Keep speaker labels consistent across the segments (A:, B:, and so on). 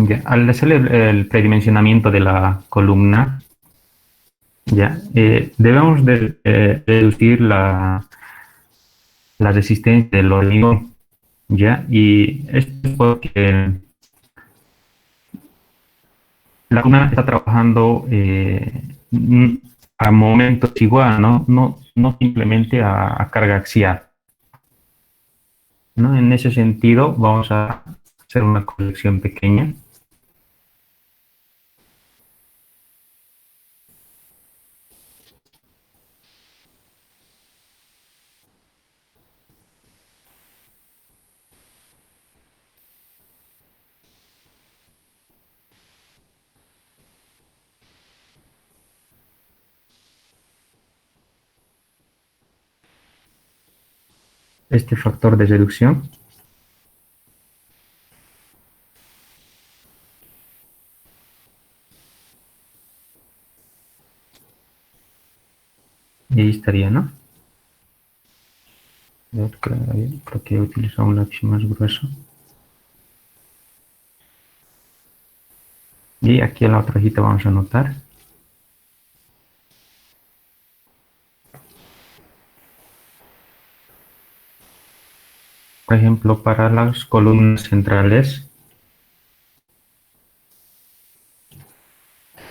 A: Ya, al hacer el predimensionamiento de la columna, ya, debemos reducir la resistencia del hormigón, ya, y esto es porque la columna está trabajando a momentos igual, ¿no? No simplemente a carga axial, ¿no? En ese sentido, vamos a hacer una corrección pequeña. Este factor de reducción. Y ahí estaría, ¿no? Creo que he utilizado un lápiz más grueso. Y aquí en la otra hojita vamos a anotar. Por ejemplo, para las columnas centrales,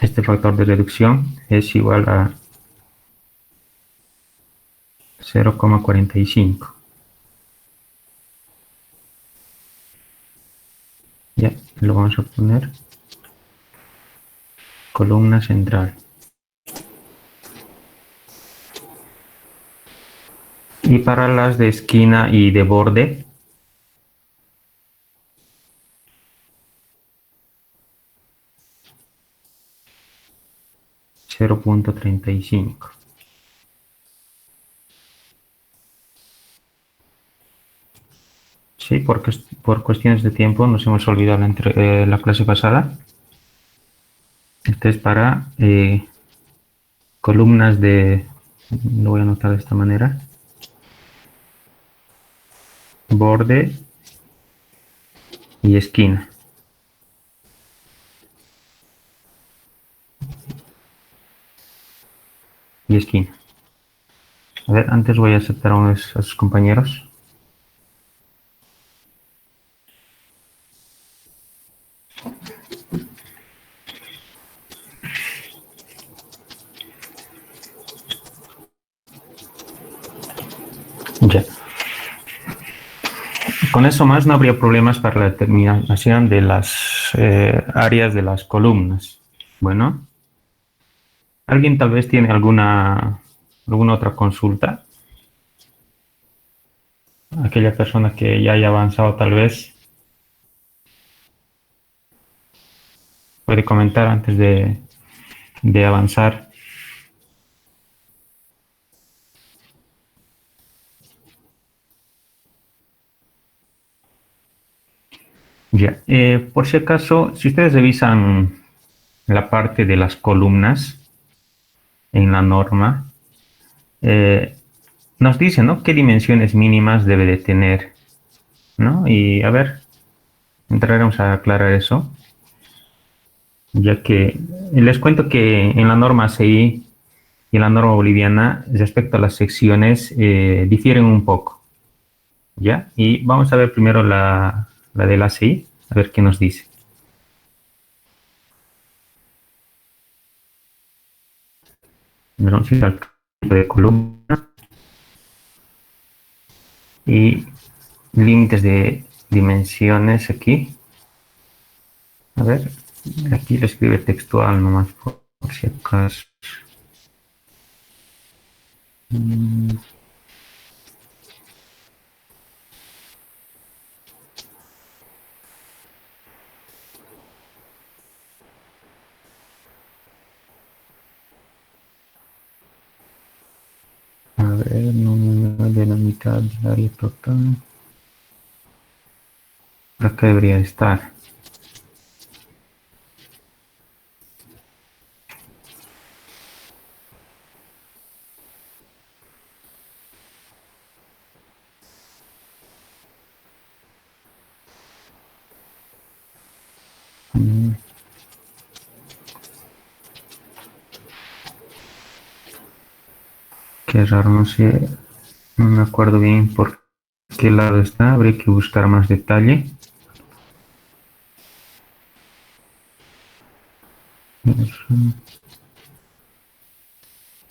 A: este factor de reducción es igual a 0,45. Ya, lo vamos a poner columna central. Y para las de esquina y de borde, 0,35. Sí, porque por cuestiones de tiempo nos hemos olvidado la clase pasada. Este es para columnas lo voy a anotar de esta manera, borde y esquina. Y esquina. A ver, antes voy a aceptar a sus compañeros. Ya. Con eso más no habría problemas para la determinación de las áreas de las columnas. Bueno, ¿alguien tal vez tiene alguna otra consulta? Aquella persona que ya haya avanzado tal vez puede comentar antes de avanzar. Ya. Por si acaso, si ustedes revisan la parte de las columnas en la norma, eh, nos dice, ¿no?, qué dimensiones mínimas debe de tener, ¿no? Y a ver, entraremos a aclarar eso, ya que les cuento que en la norma CI y en la norma boliviana, respecto a las secciones, difieren un poco, ¿ya? Y vamos a ver primero la de la CI, a ver qué nos dice. Vamos a ir al campo de columna y límites de dimensiones aquí. A ver, aquí lo escribe textual nomás por si acaso. Mm, A ver, número de la mitad del área total. Acá debería estar. Mm, Qué raro, no sé, no me acuerdo bien por qué lado está, habría que buscar más detalle.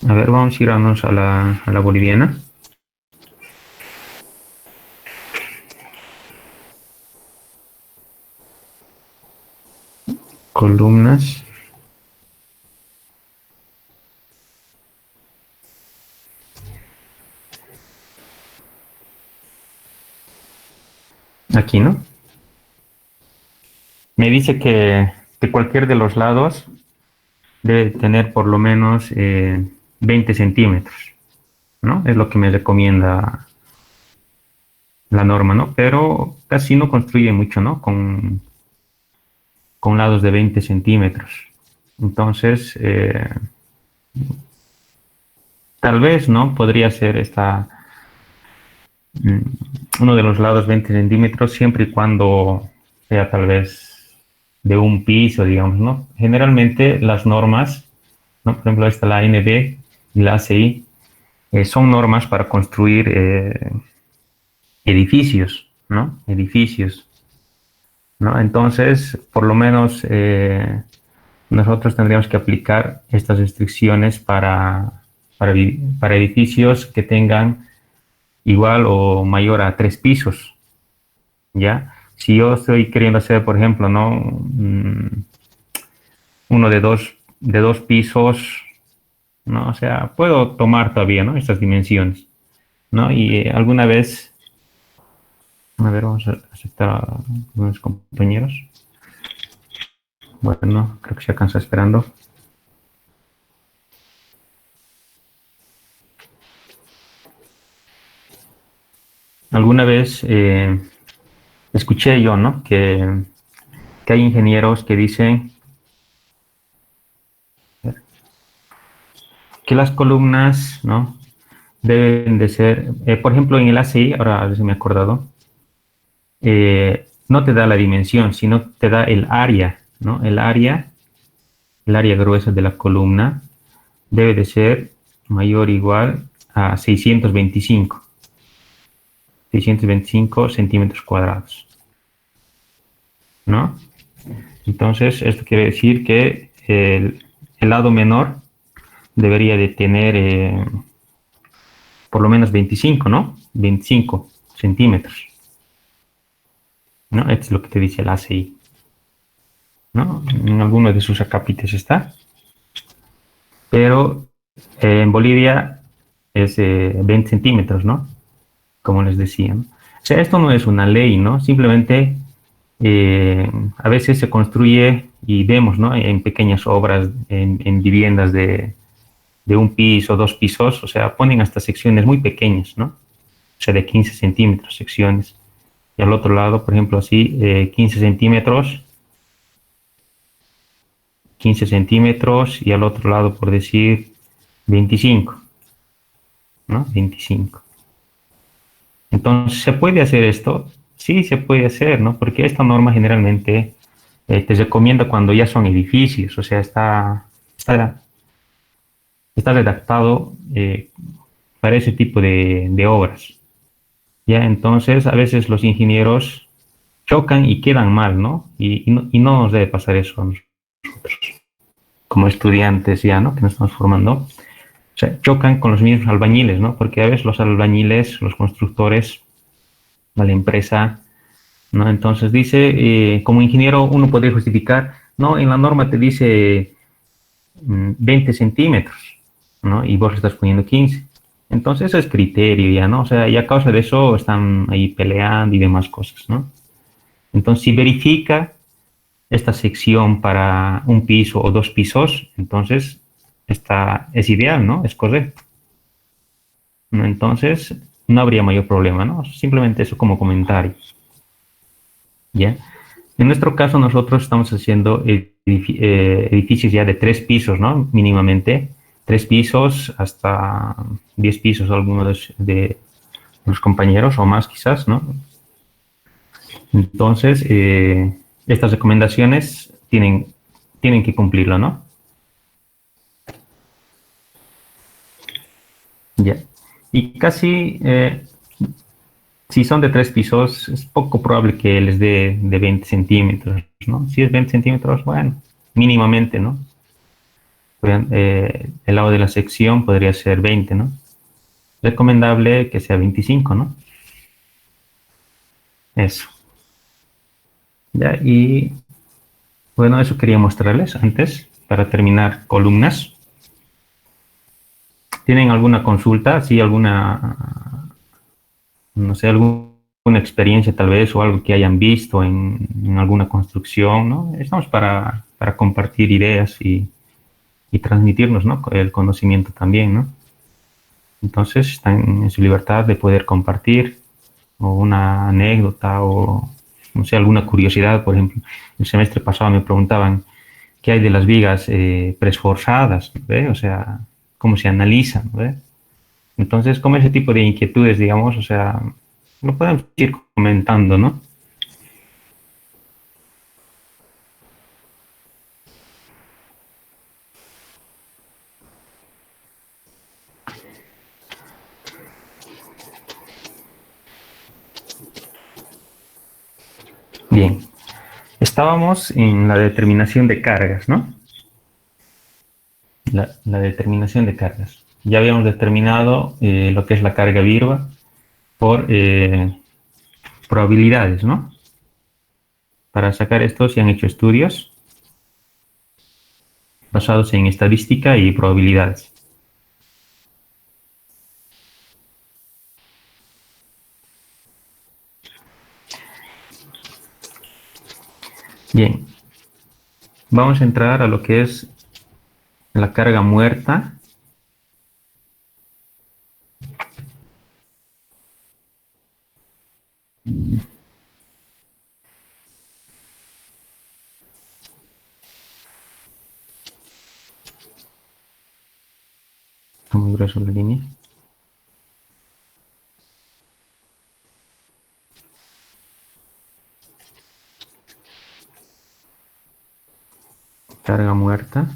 A: A ver, vamos a irnos a la boliviana. Columnas. Aquí, ¿no? Me dice que cualquier de los lados debe tener por lo menos 20 centímetros, ¿no? Es lo que me recomienda la norma, ¿no? Pero casi no construye mucho, ¿no? Con lados de 20 centímetros. Entonces, tal vez, ¿no? Podría ser mm, uno de los lados 20 centímetros siempre y cuando sea tal vez de un piso, digamos, ¿no? Generalmente las normas, ¿no? Por ejemplo, esta la ANB y la ACI, son normas para construir edificios, ¿no? Edificios, ¿no? Entonces, por lo menos nosotros tendríamos que aplicar estas restricciones para edificios que tengan igual o mayor a 3 pisos, ¿ya? Si yo estoy queriendo hacer, por ejemplo, ¿no? Uno de dos pisos, ¿no? O sea, puedo tomar todavía, ¿no? Estas dimensiones, ¿no? Y alguna vez, a ver, vamos a aceptar a unos compañeros. Bueno, creo que se alcanza esperando. Alguna vez escuché yo, ¿no? Que hay ingenieros que dicen que las columnas, ¿no? Deben de ser, por ejemplo, en el ACI, ahora se me ha acordado, no te da la dimensión, sino te da el área, ¿no? El área gruesa de la columna debe de ser mayor o igual a 625 centímetros cuadrados, ¿no? Entonces, esto quiere decir que el lado menor debería de tener por lo menos 25, ¿no? 25 centímetros, ¿no? Esto es lo que te dice el ACI, ¿no? En alguno de sus acápites está, pero en Bolivia es 20 centímetros, ¿no? Como les decía, ¿no? O sea, esto no es una ley, ¿no? Simplemente a veces se construye y vemos, ¿no? En pequeñas obras, en viviendas de un piso, 2 pisos, o sea, ponen hasta secciones muy pequeñas, ¿no? O sea, de 15 centímetros secciones. Y al otro lado, por ejemplo, así, 15 centímetros, 15 centímetros, y al otro lado, por decir, 25, ¿no? 25. Entonces, ¿se puede hacer esto? Sí, se puede hacer, ¿no? Porque esta norma generalmente te recomienda cuando ya son edificios, o sea, está redactado para ese tipo de obras. Ya, entonces, a veces los ingenieros chocan y quedan mal, ¿no? Y no nos debe pasar eso a nosotros, como estudiantes ya, ¿no? Que nos estamos formando. O sea, chocan con los mismos albañiles, ¿no? Porque a veces los albañiles, los constructores, la empresa, ¿no? Entonces dice, como ingeniero uno podría justificar, no, en la norma te dice 20 centímetros, ¿no? Y vos le estás poniendo 15. Entonces eso es criterio ya, ¿no? O sea, y a causa de eso están ahí peleando y demás cosas, ¿no? Entonces, si verifica esta sección para un piso o 2 pisos, entonces es ideal, ¿no? Es correcto, ¿no? Entonces, no habría mayor problema, ¿no? Simplemente eso como comentario, ¿ya? En nuestro caso, nosotros estamos haciendo edificios ya de 3 pisos, ¿no? Mínimamente, 3 pisos hasta 10 pisos, algunos de los compañeros, o más quizás, ¿no? Entonces, estas recomendaciones tienen que cumplirlo, ¿no? Ya. Y casi, si son de 3 pisos, es poco probable que les dé de 20 centímetros, ¿no? Si es 20 centímetros, bueno, mínimamente, ¿no? El lado de la sección podría ser 20, ¿no? Recomendable que sea 25, ¿no? Eso. Ya, y bueno, eso quería mostrarles antes, para terminar columnas. ¿Tienen alguna consulta? ¿Sí? ¿Alguna, no sé, alguna experiencia tal vez o algo que hayan visto en alguna construcción, ¿no? Estamos para compartir ideas y transmitirnos, ¿no? El conocimiento también, ¿no? Entonces están en su libertad de poder compartir o una anécdota o, no sé, alguna curiosidad. Por ejemplo, el semestre pasado me preguntaban qué hay de las vigas presforzadas, ¿ve? O sea, cómo se analizan, ¿ve? Entonces, como ese tipo de inquietudes, digamos, o sea, lo podemos ir comentando, ¿no? Bien, estábamos en la determinación de cargas, ¿no? La determinación de cargas. Ya habíamos determinado lo que es la carga viva por probabilidades, ¿no? Para sacar esto se han hecho estudios basados en estadística y probabilidades. Bien, vamos a entrar a lo que es la carga muerta. Está muy grueso la línea. Carga muerta.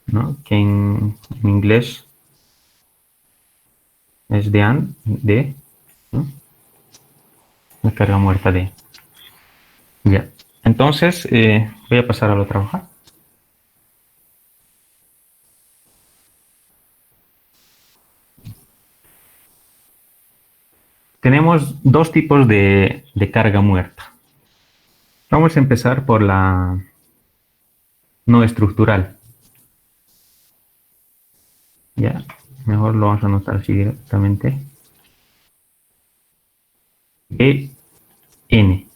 A: ¿No? Que en inglés es de, ¿no? La carga muerta de. Ya. Entonces, voy a pasar a lo trabajar. Tenemos dos tipos de carga muerta. Vamos a empezar por la no estructural. Ya, mejor lo vamos a anotar así directamente. En.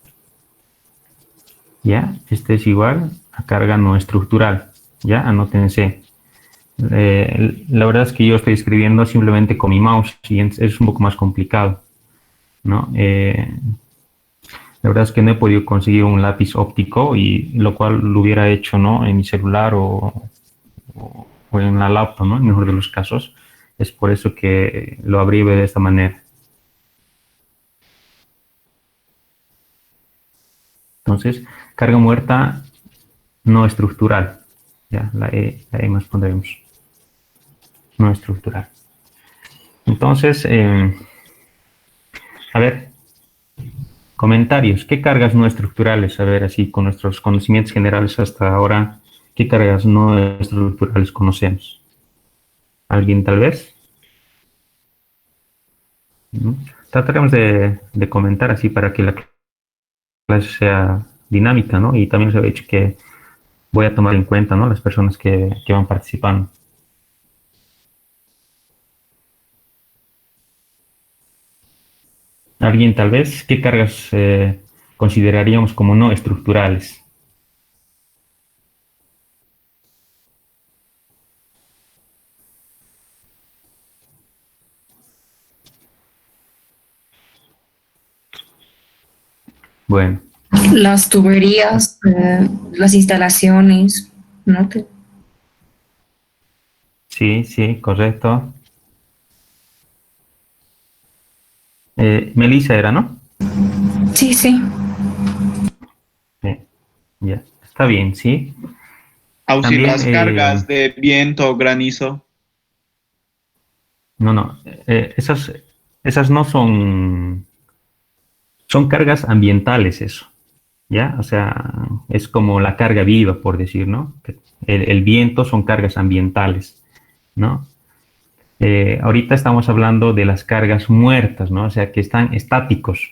A: Ya, este es igual a carga no estructural. Ya, anótense. La verdad es que yo estoy escribiendo simplemente con mi mouse y es un poco más complicado, ¿no? La verdad es que no he podido conseguir un lápiz óptico y lo cual lo hubiera hecho, ¿no? En mi celular o en la laptop, ¿no? En el mejor de los casos. Es por eso que lo abrevio de esta manera. Entonces, carga muerta no estructural. Ya, la E más pondremos. No estructural. Entonces, a ver, comentarios. ¿Qué cargas no estructurales? A ver, así con nuestros conocimientos generales hasta ahora, ¿qué cargas no estructurales conocemos? ¿Alguien tal vez? ¿No? Trataremos de comentar así para que la clase sea dinámica, ¿no? Y también os he dicho que voy a tomar en cuenta, ¿no? Las personas que van participando. ¿Alguien tal vez? ¿Qué cargas consideraríamos como no estructurales? Bueno,
B: Las tuberías, las instalaciones, ¿no?
A: sí, sí, correcto. Melissa era, ¿no?
B: Sí, sí.
A: Ya, está bien, sí.
C: Auxi,
A: También,
C: las cargas de viento, granizo.
A: no, esas no son cargas ambientales eso, ¿ya? O sea, es como la carga viva, por decir, ¿no? El viento son cargas ambientales, ¿no? Ahorita estamos hablando de las cargas muertas, ¿no? O sea, que están estáticos,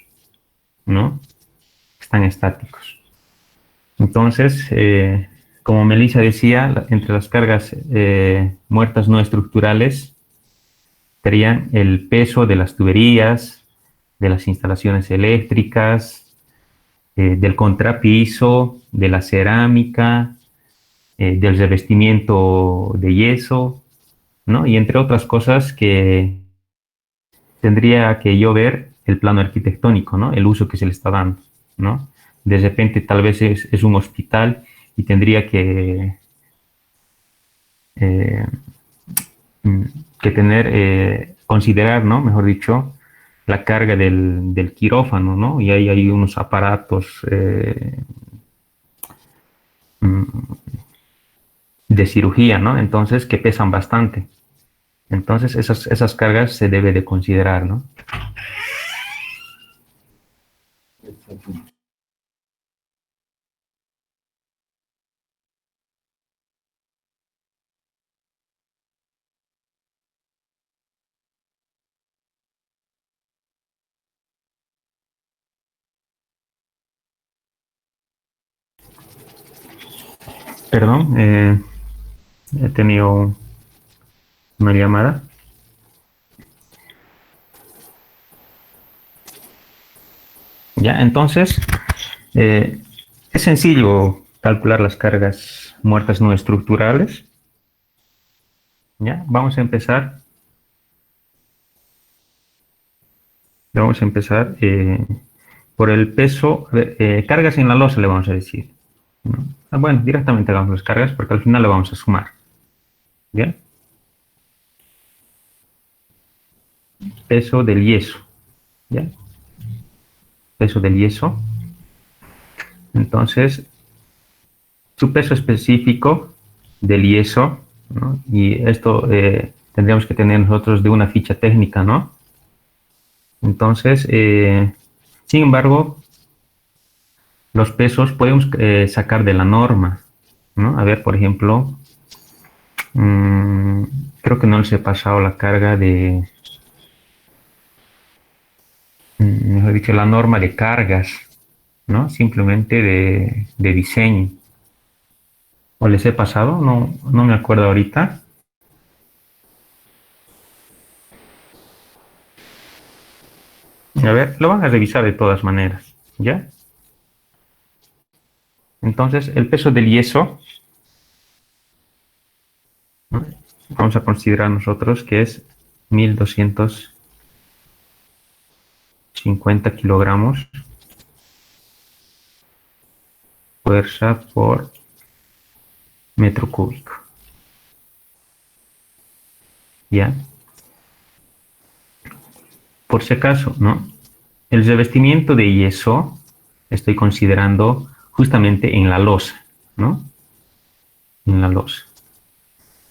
A: ¿no? Están estáticos. Entonces, como Melissa decía, entre las cargas muertas no estructurales serían el peso de las tuberías, de las instalaciones eléctricas, del contrapiso, de la cerámica, del revestimiento de yeso, ¿no? Y entre otras cosas que tendría que yo ver el plano arquitectónico, ¿no? El uso que se le está dando, ¿no? De repente tal vez es un hospital y tendría eh, que tener, considerar, ¿no? Mejor dicho, la carga del quirófano, ¿no? Y ahí hay unos aparatos de cirugía, ¿no? Entonces, que pesan bastante. Entonces, esas cargas se debe de considerar, ¿no? Perdón, he tenido una llamada. Ya, entonces, eh, es sencillo calcular las cargas muertas no estructurales. Ya, vamos a empezar. Vamos a empezar por el peso, cargas en la losa le vamos a decir, ¿no? Bueno, directamente hagamos las cargas porque al final le vamos a sumar. Bien, peso del yeso. ¿Ya? Peso del yeso. Entonces, su peso específico del yeso, ¿no? Y esto tendríamos que tener nosotros de una ficha técnica, ¿no? Entonces, sin embargo, los pesos podemos sacar de la norma, ¿no? A ver, por ejemplo, creo que no les he pasado la carga de, mejor dicho, la norma de cargas, ¿no? Simplemente de diseño. ¿O les he pasado? No, no me acuerdo ahorita. A ver, lo van a revisar de todas maneras, ¿ya? Entonces, el peso del yeso, ¿no? Vamos a considerar nosotros que es 1250 kilogramos, fuerza por metro cúbico, ¿ya? Por si acaso, ¿no? El revestimiento de yeso estoy considerando justamente en la losa, ¿no? En la losa,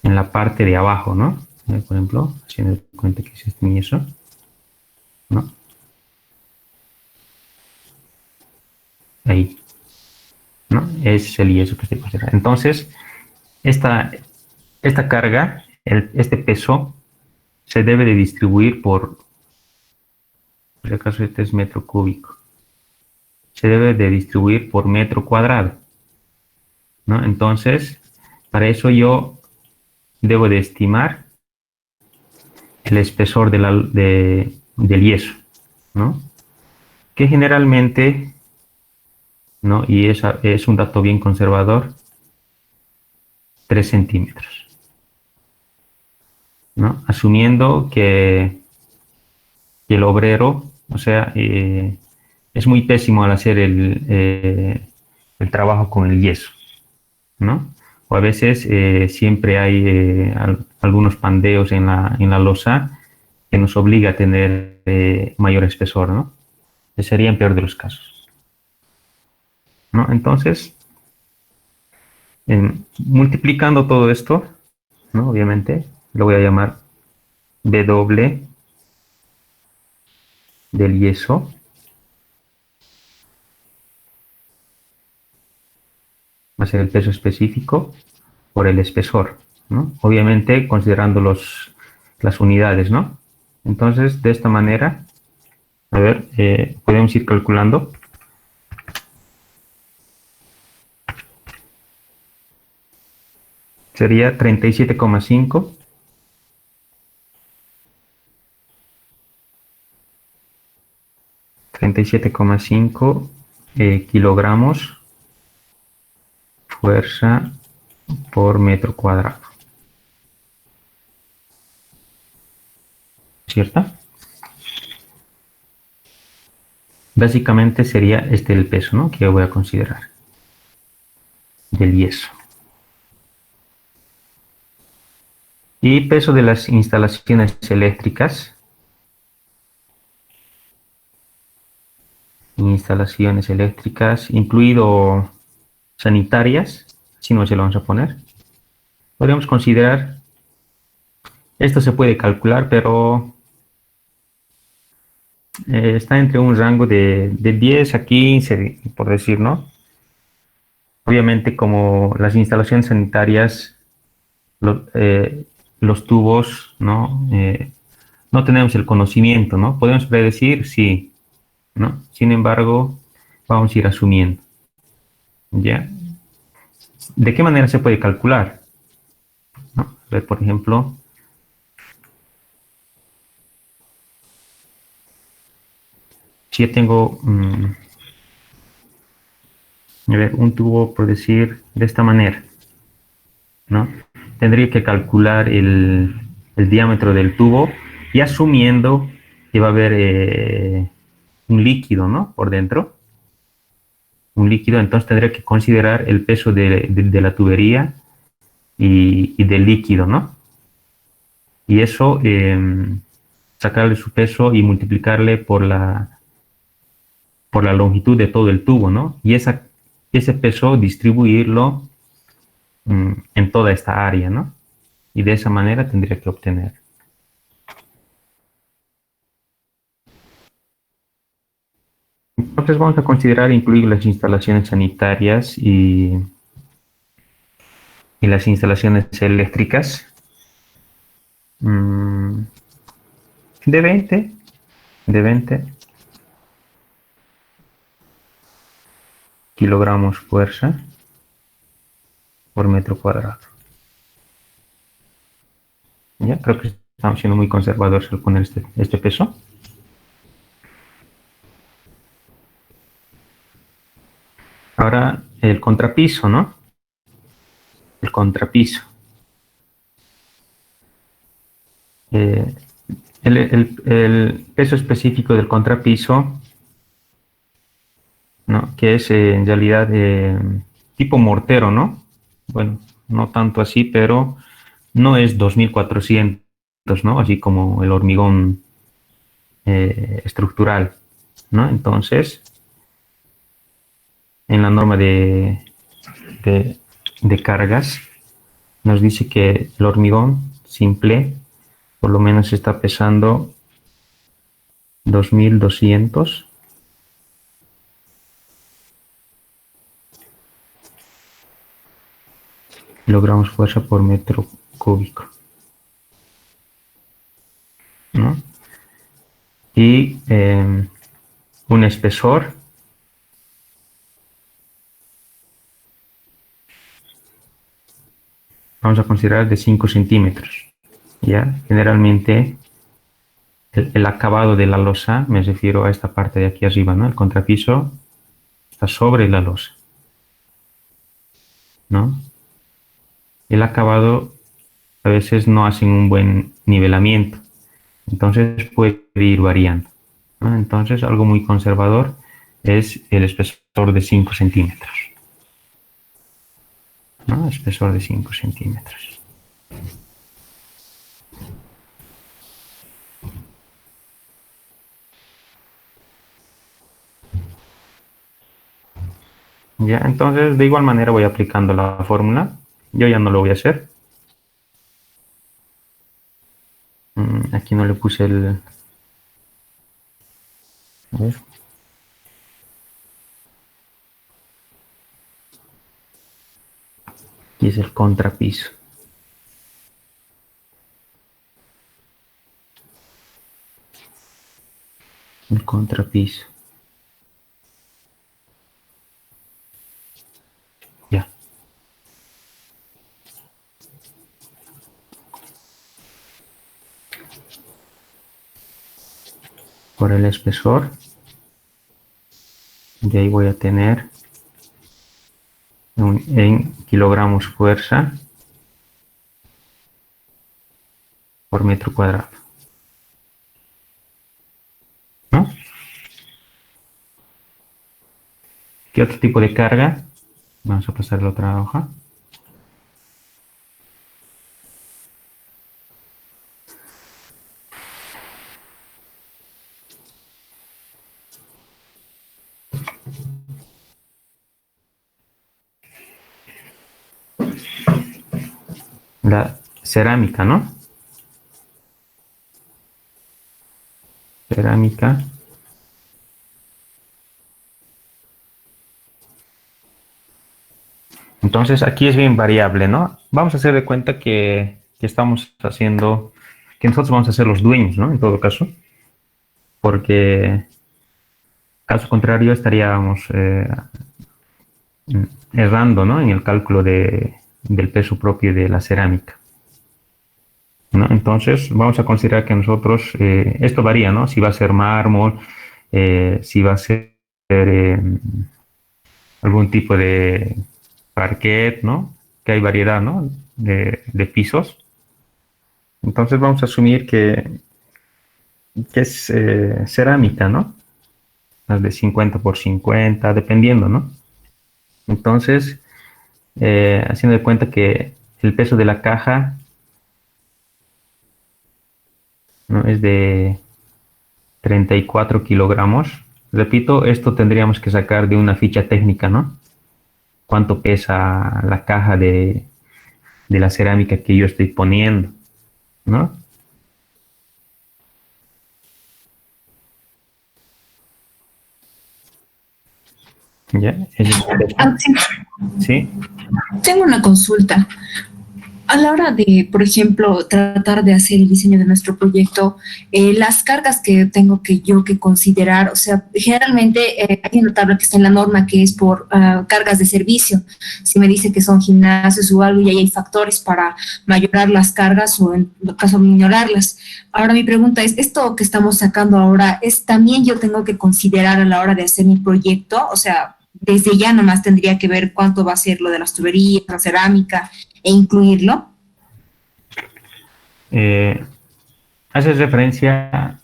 A: en la parte de abajo, ¿no? Por ejemplo, haciendo cuenta que es este yeso, ¿no? Ahí, ¿no? Es el yeso que estoy considerando. Entonces, esta carga, este peso, se debe de distribuir por si acaso este es metro cúbico, se debe de distribuir por metro cuadrado, ¿no? Entonces, para eso yo debo de estimar el espesor del yeso, ¿no? Que generalmente, ¿no? Y es un dato bien conservador, 3 centímetros, ¿no? Asumiendo que el obrero, o sea, es muy pésimo al hacer el trabajo con el yeso, ¿no? O a veces siempre hay algunos pandeos en la losa que nos obliga a tener mayor espesor, ¿no? Ese sería en peor de los casos, ¿no? Entonces, multiplicando todo esto, ¿no? Obviamente, lo voy a llamar W del yeso va a ser el peso específico por el espesor, ¿no? Obviamente considerando las unidades, ¿no? Entonces, de esta manera, a ver, podemos ir calculando. Sería 37,5 kilogramos fuerza por metro cuadrado. ¿Cierto? Básicamente sería este el peso, ¿no? Que yo voy a considerar del yeso. Y peso de las instalaciones eléctricas. Instalaciones eléctricas, incluido sanitarias, si no se lo vamos a poner. Podríamos considerar, esto se puede calcular, pero está entre un rango de 10 a 15, por decir, ¿no? Obviamente, como las instalaciones sanitarias, los tubos, ¿no? No tenemos el conocimiento, ¿no? Podemos predecir, sí, ¿no? Sin embargo, vamos a ir asumiendo, ¿ya? ¿De qué manera se puede calcular? ¿No? A ver, por ejemplo, si yo tengo a ver, un tubo, por decir, de esta manera, ¿no? Tendría que calcular el diámetro del tubo y asumiendo que va a haber un líquido, ¿no? Por dentro. Un líquido, entonces tendría que considerar el peso de la tubería y del líquido, ¿no? Y eso, sacarle su peso y multiplicarle por la longitud de todo el tubo, ¿no? Y ese peso distribuirlo en toda esta área, ¿no? Y de esa manera tendría que obtener. Entonces vamos a considerar incluir las instalaciones sanitarias y las instalaciones eléctricas de 20 kilogramos fuerza por metro cuadrado. Ya, creo que estamos siendo muy conservadores al poner este peso. Ahora el contrapiso, ¿no? El contrapiso. El peso específico del contrapiso, ¿no? Que es en realidad tipo mortero, ¿no? Bueno, no tanto así, pero no es 2400, ¿no? Así como el hormigón estructural, ¿no? Entonces, en la norma de cargas, nos dice que el hormigón simple por lo menos está pesando 2200 kilogramos fuerza por metro cúbico, ¿no? Y un espesor vamos a considerar de 5 centímetros. ¿Ya? Generalmente el acabado de la losa, me refiero a esta parte de aquí arriba, ¿no? El contrapiso está sobre la losa, ¿no? El acabado a veces no hacen un buen nivelamiento, entonces puede ir variando, ¿no? Entonces algo muy conservador es el espesor de 5 centímetros, ¿no? Espesor de 5 centímetros. Ya, entonces de igual manera voy aplicando la fórmula. Yo ya no lo voy a hacer. Aquí no le puse el... A ver. Aquí es el contrapiso. El contrapiso. Ya. Por el espesor. De ahí voy a tener en kilogramos fuerza por metro cuadrado. ¿No? ¿Qué otro tipo de carga? Vamos a pasar a la otra hoja. La cerámica, ¿no? Cerámica. Entonces aquí es bien variable, ¿no? Vamos a hacer de cuenta que estamos haciendo, que nosotros vamos a ser los dueños, ¿no? En todo caso, porque caso contrario estaríamos errando, ¿no? En el cálculo del peso propio de la cerámica, ¿no? Entonces vamos a considerar que nosotros, esto varía, ¿no? Si va a ser mármol, si va a ser algún tipo de parquet, ¿no? Que hay variedad, ¿no? De pisos. Entonces vamos a asumir que es cerámica, ¿no? Las de 50 por 50, dependiendo, ¿no? Entonces, haciendo de cuenta que el peso de la caja, ¿no? Es de 34 kilogramos. Repito, esto tendríamos que sacar de una ficha técnica, ¿no? Cuánto pesa la caja de la cerámica que yo estoy poniendo, ¿no? ¿Ya?
B: Sí,
A: ¿Sí?
B: tengo una consulta. A la hora de, por ejemplo, tratar de hacer el diseño de nuestro proyecto, las cargas que tengo que considerar, o sea, generalmente hay una tabla que está en la norma que es por cargas de servicio. Si me dice que son gimnasios o algo y ahí hay factores para mayorar las cargas o en caso minorarlas. Ahora mi pregunta es, ¿esto que estamos sacando ahora es también yo tengo que considerar a la hora de hacer mi proyecto? O sea, desde ya nomás tendría que ver cuánto va a ser lo de las tuberías, la cerámica e incluirlo.
A: Haces referencia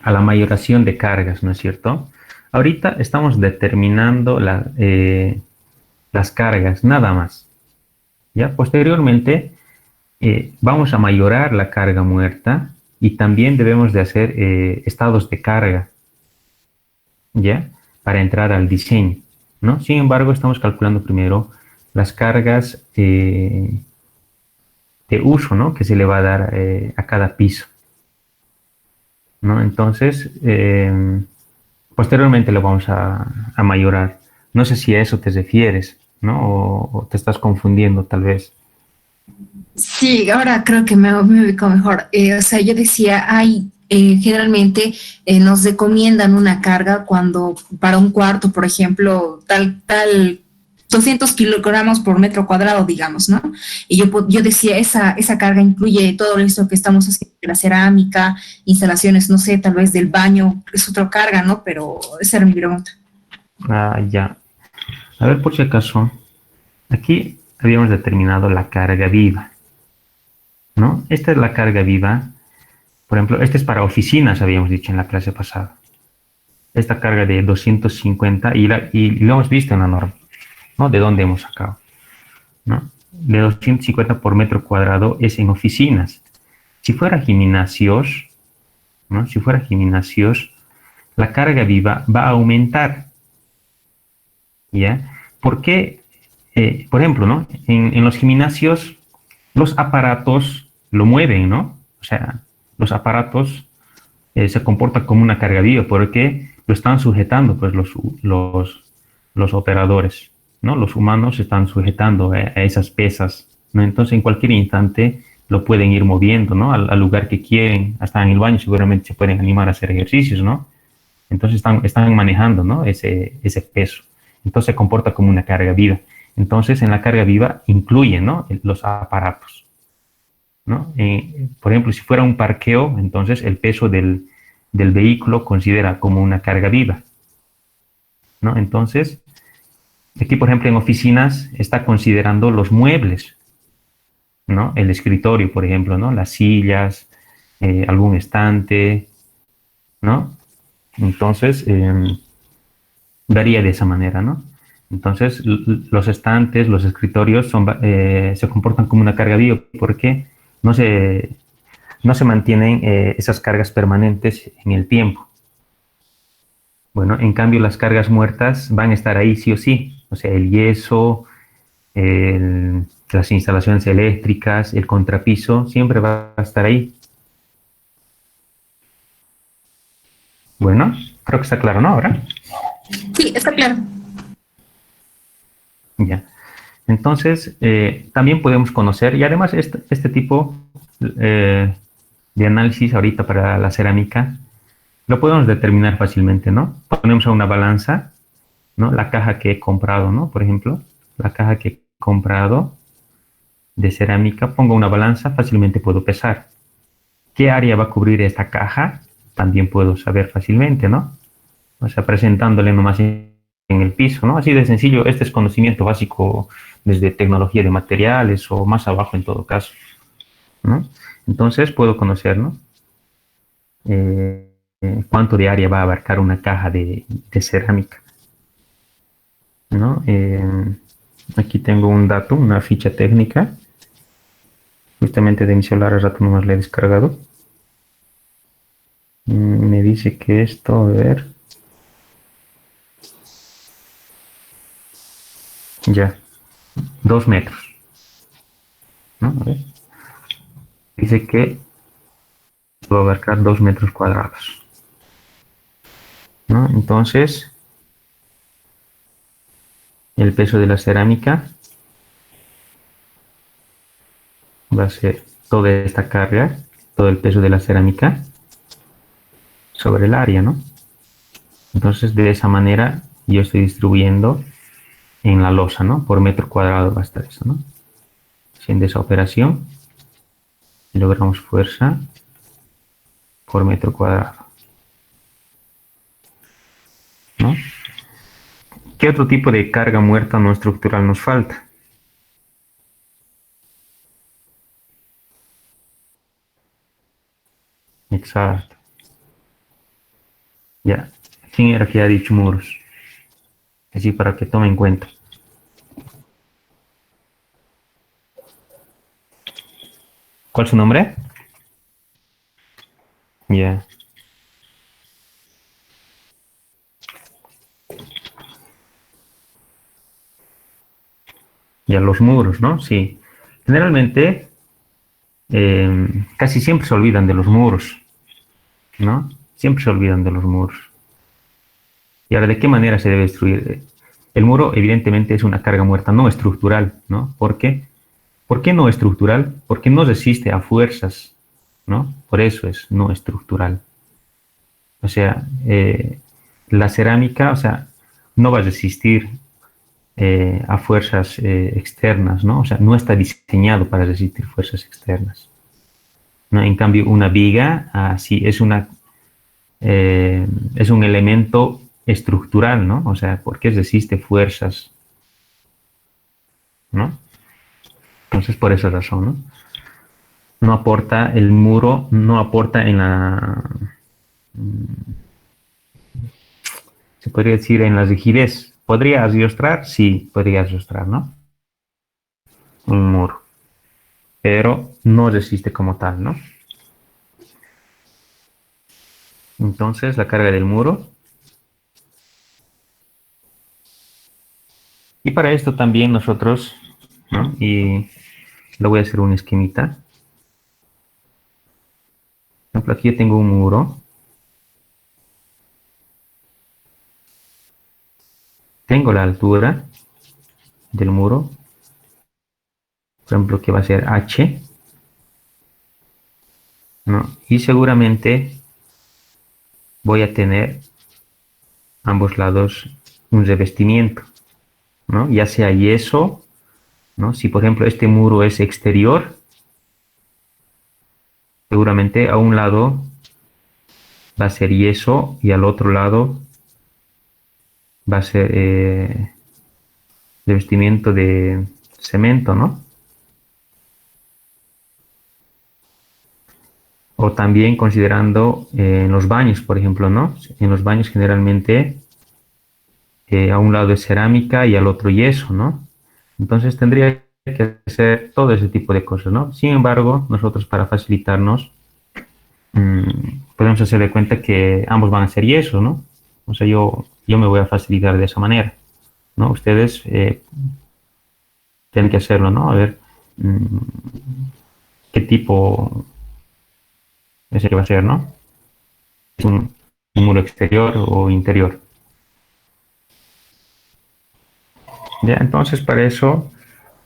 A: a la mayoración de cargas, ¿no es cierto? Ahorita estamos determinando las cargas, nada más. ¿Ya? Posteriormente, vamos a mayorar la carga muerta y también debemos de hacer estados de carga, ¿ya? Para entrar al diseño, ¿no? Sin embargo, estamos calculando primero las cargas de uso, ¿no? Que se le va a dar a cada piso, ¿no? Entonces, posteriormente lo vamos a mayorar. No sé si a eso te refieres, ¿no? O te estás confundiendo tal vez.
B: Sí, ahora creo que me ubico mejor. O sea, yo decía, generalmente nos recomiendan una carga cuando para un cuarto, por ejemplo, tal 200 kilogramos por metro cuadrado, digamos, ¿no? Y yo decía, esa carga incluye todo esto que estamos haciendo, la cerámica, instalaciones, no sé, tal vez del baño, es otra carga, ¿no? Pero esa era mi pregunta.
A: Ah, ya. A ver, por si acaso, aquí habíamos determinado la carga viva, ¿no? Esta es la carga viva. Por ejemplo, este es para oficinas, habíamos dicho en la clase pasada. Esta carga de 250, y lo hemos visto en la norma, ¿no? ¿De dónde hemos sacado? ¿No? De 250 por metro cuadrado es en oficinas. Si fuera gimnasios, ¿no? Si fuera gimnasios, la carga viva va a aumentar, ¿ya? Porque, por ejemplo, ¿no? En los gimnasios, los aparatos lo mueven, ¿no? O sea, los aparatos se comportan como una carga viva porque lo están sujetando, pues, los operadores, ¿no? Los humanos se están sujetando a esas pesas, ¿no? Entonces, en cualquier instante lo pueden ir moviendo, ¿no? Al lugar que quieren, hasta en el baño seguramente se pueden animar a hacer ejercicios, ¿no? Entonces están manejando, ¿no? Ese peso. Entonces se comporta como una carga viva. Entonces en la carga viva incluye, ¿no? Los aparatos, ¿no? Por ejemplo, si fuera un parqueo, entonces el peso del vehículo considera como una carga viva, ¿no? Entonces, aquí, por ejemplo, en oficinas está considerando los muebles, ¿no? El escritorio, por ejemplo, ¿no? Las sillas, algún estante, ¿no? Entonces, varía de esa manera, ¿no? Entonces, los estantes, los escritorios se comportan como una carga viva porque no se, no se mantienen esas cargas permanentes en el tiempo. Bueno, en cambio, las cargas muertas van a estar ahí sí o sí. O sea, el yeso, las instalaciones eléctricas, el contrapiso, siempre va a estar ahí. Bueno, creo que está claro, ¿no? Ahora.
B: Sí, está claro.
A: Ya. Entonces, también podemos conocer, y además este tipo de análisis ahorita para la cerámica, lo podemos determinar fácilmente, ¿no? Ponemos a una balanza, ¿no? La caja que he comprado, ¿no? Por ejemplo, la caja que he comprado de cerámica, pongo una balanza, fácilmente puedo pesar. ¿Qué área va a cubrir esta caja? También puedo saber fácilmente, ¿no? O sea, presentándole nomás en el piso, ¿no? Así de sencillo, este es conocimiento básico desde tecnología de materiales o más abajo en todo caso, ¿no? Entonces puedo conocer, ¿no? Cuánto de área va a abarcar una caja de cerámica, ¿no? Aquí tengo un dato, una ficha técnica, justamente de mi celular, al rato nomás la he descargado. Me dice que esto, a ver, ya, 2 metros, ¿no? A ver. Dice que va a abarcar 2 metros cuadrados, ¿no? Entonces, el peso de la cerámica va a ser toda esta carga, todo el peso de la cerámica sobre el área, ¿no? Entonces, de esa manera yo estoy distribuyendo en la losa, ¿no? Por metro cuadrado va a estar eso, ¿no? Haciendo esa operación, logramos fuerza por metro cuadrado, ¿no? ¿Qué otro tipo de carga muerta no estructural nos falta? Exacto. Ya. ¿Quién era que ha dicho muros? Así para que tome en cuenta. ¿Cuál es su nombre? Ya. Ya los muros, ¿no? Sí. Generalmente, casi siempre se olvidan de los muros, ¿no? Siempre se olvidan de los muros. Y ahora, ¿de qué manera se debe destruir? El muro, evidentemente, es una carga muerta no estructural, ¿no? ¿Por qué? ¿Por qué no estructural? Porque no resiste a fuerzas, ¿no? Por eso es no estructural. O sea, la cerámica, o sea, no va a resistir a fuerzas externas, ¿no? O sea, no está diseñado para resistir fuerzas externas, ¿no? En cambio, una viga, sí, es un elemento estructural, ¿no? O sea, porque resiste fuerzas, ¿no? Entonces, por esa razón, ¿no? No aporta, el muro no aporta en la, se podría decir, en la rigidez. ¿Podría arrastrar? Sí, podría arrastrar, ¿no? Un muro, pero no resiste como tal, ¿no? Entonces, la carga del muro Y para esto también nosotros, ¿no? Y le voy a hacer un esquemita. Por ejemplo, aquí yo tengo un muro. Tengo la altura del muro. Por ejemplo, que va a ser H, ¿no? Y seguramente voy a tener ambos lados un revestimiento, ¿no? Ya sea yeso, ¿no? Si por ejemplo este muro es exterior, seguramente a un lado va a ser yeso y al otro lado va a ser revestimiento de cemento, ¿no? O también considerando en los baños, por ejemplo, ¿no? En los baños generalmente a un lado es cerámica y al otro yeso, ¿no? Entonces tendría que hacer todo ese tipo de cosas, ¿no? Sin embargo, nosotros para facilitarnos, podemos hacer de cuenta que ambos van a ser yeso, ¿no? O sea, yo me voy a facilitar de esa manera, ¿no? Ustedes tienen que hacerlo, ¿no? A ver qué tipo es el que va a ser, ¿no? ¿Es un muro exterior o interior? Ya, entonces para eso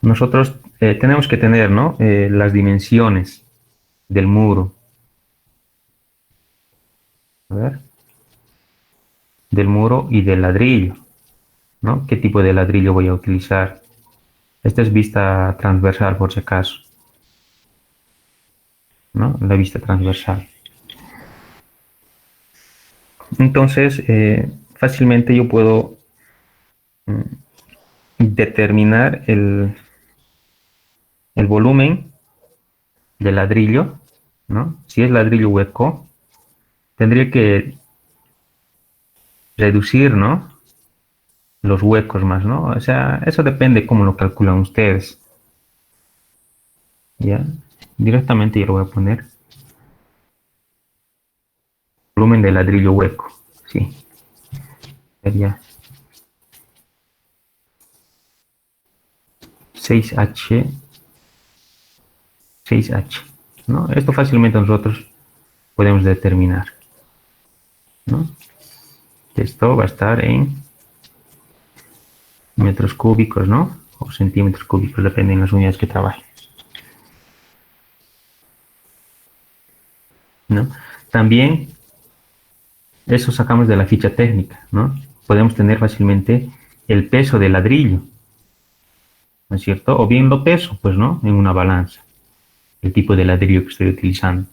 A: nosotros tenemos que tener, ¿no? Las dimensiones del muro. A ver, del muro y del ladrillo, ¿no? ¿Qué tipo de ladrillo voy a utilizar? Esta es vista transversal, por si acaso, ¿no? La vista transversal. Entonces, fácilmente yo puedo determinar el volumen del ladrillo, ¿no? Si es ladrillo hueco, tendría que reducir, ¿no? Los huecos más, ¿no? O sea, eso depende cómo lo calculan ustedes. ¿Ya? Directamente yo lo voy a poner. Volumen de ladrillo hueco, sí. Sería 6H, 6H, ¿no? Esto fácilmente nosotros podemos determinar, ¿no? Esto va a estar en metros cúbicos, ¿no? O centímetros cúbicos, depende de las unidades que trabaje, ¿no? También eso sacamos de la ficha técnica, ¿no? Podemos tener fácilmente el peso del ladrillo, ¿no es cierto? O bien lo peso, pues, ¿no? En una balanza, el tipo de ladrillo que estoy utilizando,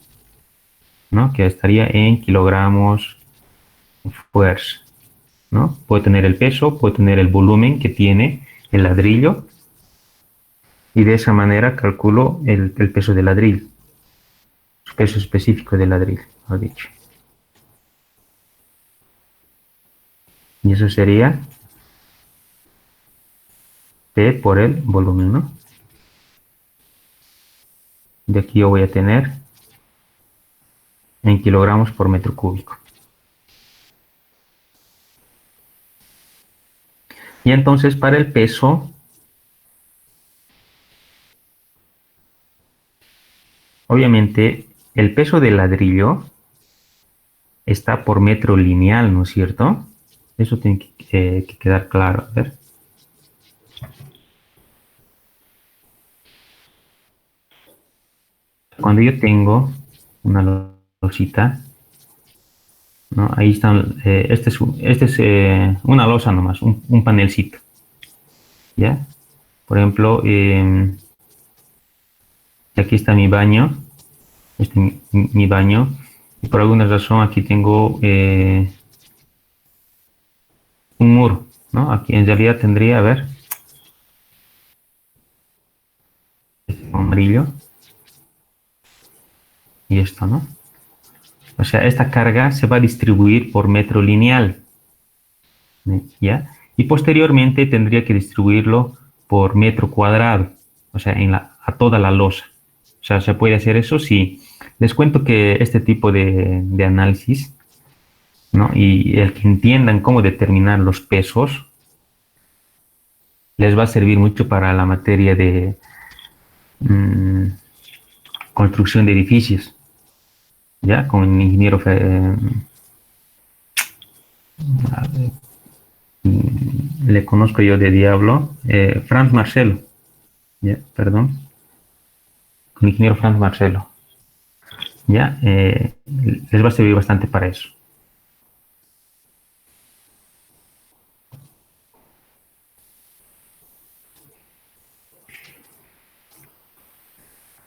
A: ¿no? Que estaría en kilogramos fuerza, ¿no? Puedo tener el peso, puedo tener el volumen que tiene el ladrillo y de esa manera calculo el peso del ladrillo, su peso específico del ladrillo, mejor dicho. Y eso sería P por el volumen, ¿no? De aquí yo voy a tener en kilogramos por metro cúbico. Y entonces para el peso, obviamente el peso del ladrillo está por metro lineal, ¿no es cierto? Eso tiene que quedar claro. A ver. Cuando yo tengo una losita, ¿no? Ahí están, este es una losa nomás, un panelcito, ¿ya? Por ejemplo, aquí está mi baño, este es mi baño, y por alguna razón aquí tengo un muro, ¿no? Aquí en realidad tendría, a ver, este amarillo y esto, ¿no? O sea, esta carga se va a distribuir por metro lineal, ¿ya? Y posteriormente tendría que distribuirlo por metro cuadrado, o sea, a toda la losa. O sea, ¿se puede hacer eso? Sí. Les cuento que este tipo de análisis, ¿no? Y el que entiendan cómo determinar los pesos, les va a servir mucho para la materia de construcción de edificios, ya, con el ingeniero le conozco yo de Diablo, Franz Marcelo, ya, perdón, con el ingeniero Franz Marcelo, ya, les va a servir bastante para eso.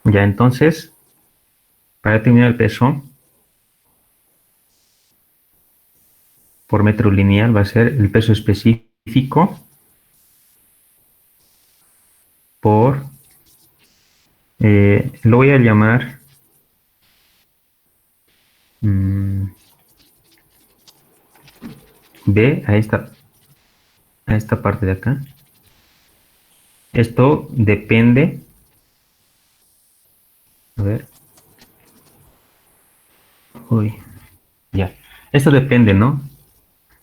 A: Ya, entonces, para determinar el peso por metro lineal va a ser el peso específico por, lo voy a llamar B a esta parte de acá. Esto depende, a ver, uy, ya, esto depende, ¿no?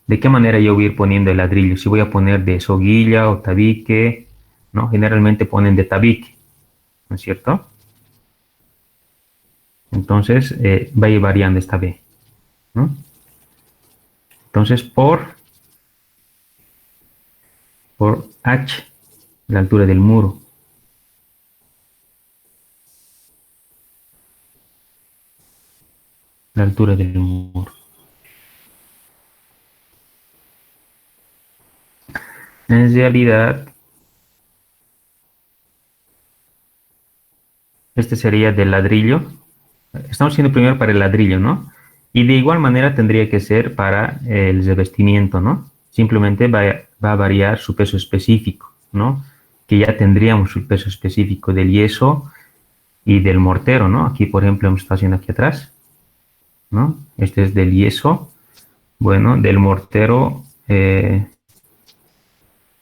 A: De qué manera yo voy a ir poniendo el ladrillo, si voy a poner de soguilla o tabique, ¿no? Generalmente ponen de tabique, ¿no es cierto? Entonces va a ir variando esta B, ¿no? Entonces por H, la altura del muro. La altura del muro. En realidad, este sería del ladrillo. Estamos haciendo primero para el ladrillo, ¿no? Y de igual manera tendría que ser para el revestimiento, ¿no? Simplemente va a variar su peso específico, ¿no? Que ya tendríamos su peso específico del yeso y del mortero, ¿no? Aquí, por ejemplo, hemos estado haciendo aquí atrás, ¿no? Este es del yeso. Bueno, del mortero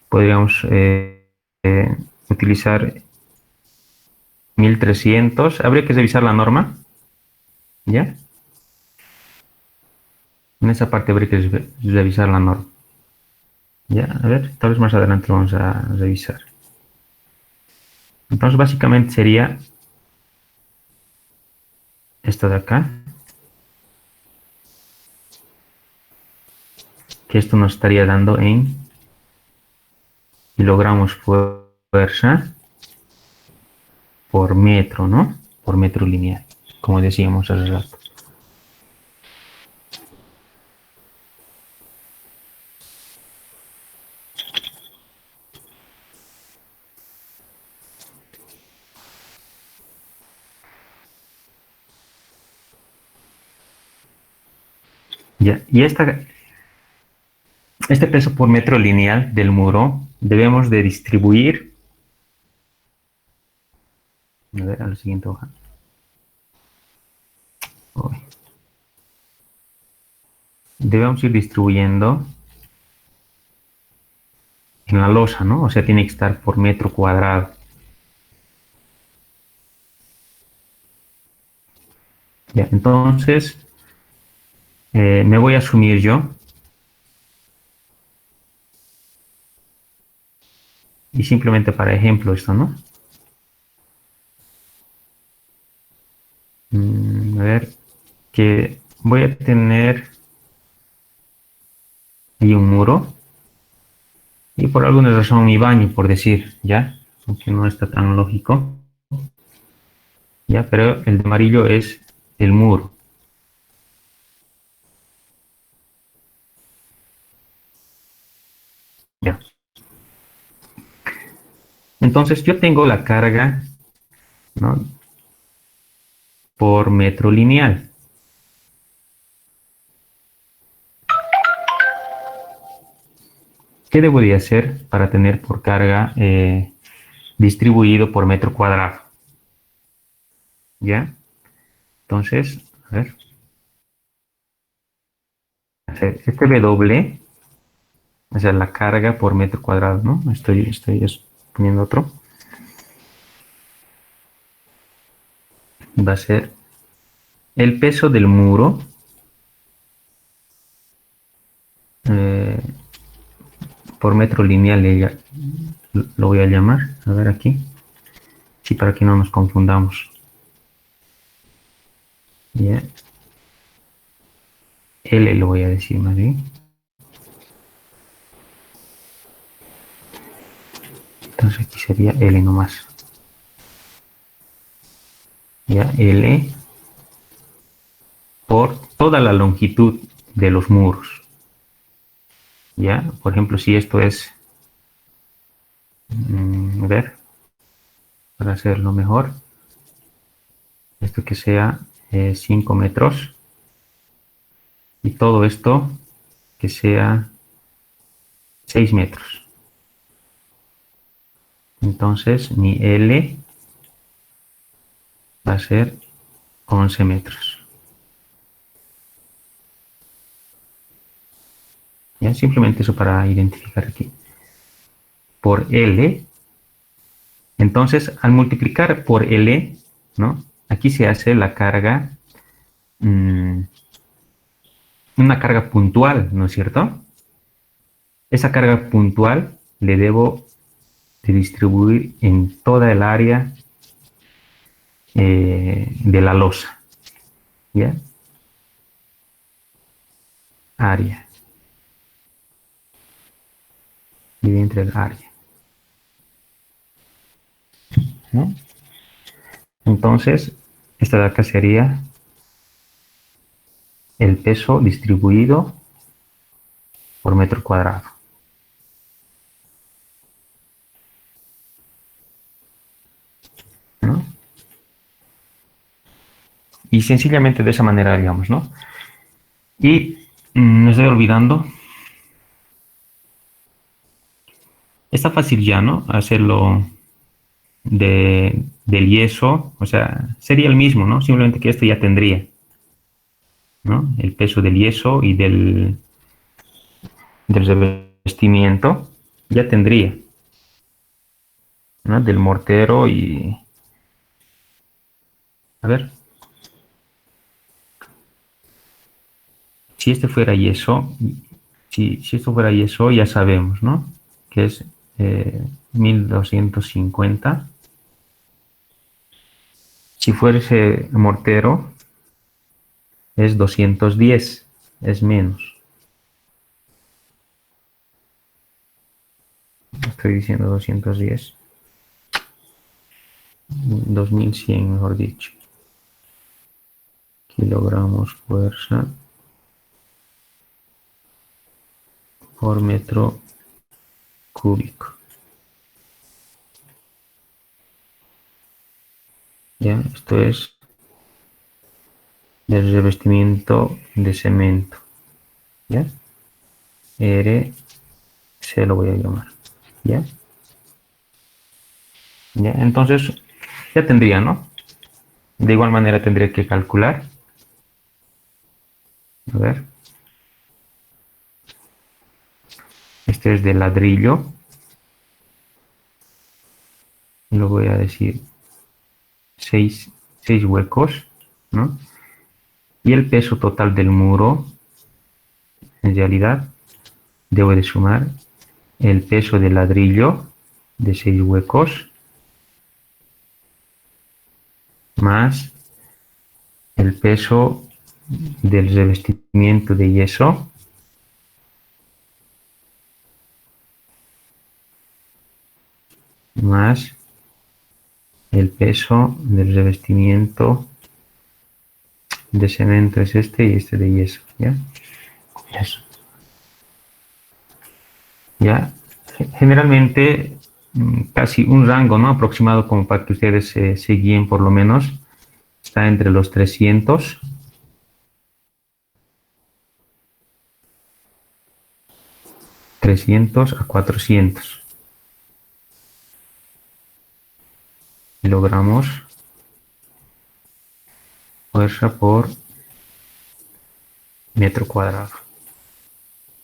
A: podríamos utilizar 1300. Habría que revisar la norma, ¿ya? En esa parte habría que revisar la norma. Ya, a ver, tal vez más adelante vamos a revisar. Entonces, básicamente sería esto de acá. Que esto nos estaría dando en kilogramos fuerza por metro, ¿no? Por metro lineal, como decíamos hace rato. Ya, y este peso por metro lineal del muro debemos de distribuir, a ver, a la siguiente hoja. Debemos ir distribuyendo en la losa, ¿no? O sea, tiene que estar por metro cuadrado. Ya, entonces, me voy a asumir yo. Y simplemente para ejemplo esto, ¿no? A ver, que voy a tener ahí un muro. Y por alguna razón mi baño, por decir, ¿ya? Aunque no está tan lógico. Ya, pero el de amarillo es el muro. Ya. Entonces yo tengo la carga, ¿no? Por metro lineal. ¿Qué debo de hacer para tener por carga distribuido por metro cuadrado? ¿Ya? Entonces, a ver. Este W, o sea, la carga por metro cuadrado, ¿no? Estoy poniendo otro. Va a ser el peso del muro por metro lineal, lo voy a llamar, a ver aquí, sí, para que no nos confundamos. Ya. L lo voy a decir más bien. Entonces aquí sería L nomás. Ya, L por toda la longitud de los muros. Ya, por ejemplo, si esto es, a ver, para hacerlo mejor, esto que sea 5 metros y todo esto que sea 6 metros. Entonces mi L va a ser 11 metros. ¿Ya? Simplemente eso para identificar aquí. Por L, entonces al multiplicar por L, ¿no? Aquí se hace la carga, una carga puntual, ¿no es cierto? Esa carga puntual le debo de distribuir en toda el área de la losa. ¿Ya? Área. Divide entre el área. ¿No? Entonces, esta de acá sería el peso distribuido por metro cuadrado. ¿No? Y sencillamente de esa manera, digamos, ¿no? Y me estoy olvidando. Está fácil ya, ¿no? Hacerlo del yeso, o sea, sería el mismo, ¿no? Simplemente que esto ya tendría, ¿no? El peso del yeso y del revestimiento ya tendría, ¿no? Del mortero y... A ver, si este fuera yeso, si esto fuera yeso, ya sabemos, ¿no? Que es 1250. Si fuese mortero, es 210, es menos. Estoy diciendo 210. 2100, mejor dicho. Kilogramos fuerza por metro cúbico. Ya, esto es el revestimiento de cemento. ¿Ya? R, C lo voy a llamar. ¿Ya? ¿Ya? Entonces, ya tendría, ¿no? De igual manera tendría que calcular. A ver. Este es de ladrillo. Lo voy a decir 6 huecos, ¿no? Y el peso total del muro, en realidad, debo de sumar el peso del ladrillo de 6 huecos más el peso del revestimiento de yeso más el peso del revestimiento de cemento, es este, y este de yeso, ¿ya? Eso. Ya, generalmente casi un rango, ¿no? Aproximado, como para que ustedes se guíen por lo menos, está entre los 300 a 400 kilogramos fuerza por metro cuadrado.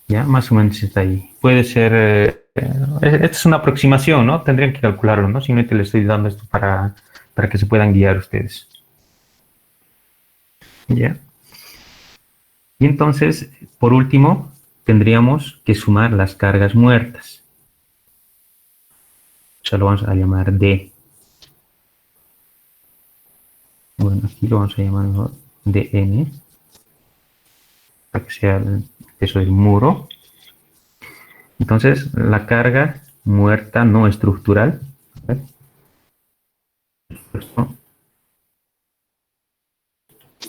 A: Ya, más o menos está ahí. Puede ser, esta es una aproximación, ¿no? Tendrían que calcularlo, ¿no? Simplemente les estoy dando esto para que se puedan guiar ustedes. Ya. Y entonces, por último, tendríamos que sumar las cargas muertas. sea, lo vamos a llamar D. Bueno, aquí lo vamos a llamar mejor dn, para que sea el peso del muro. Entonces, la carga muerta no estructural, a ver, esto,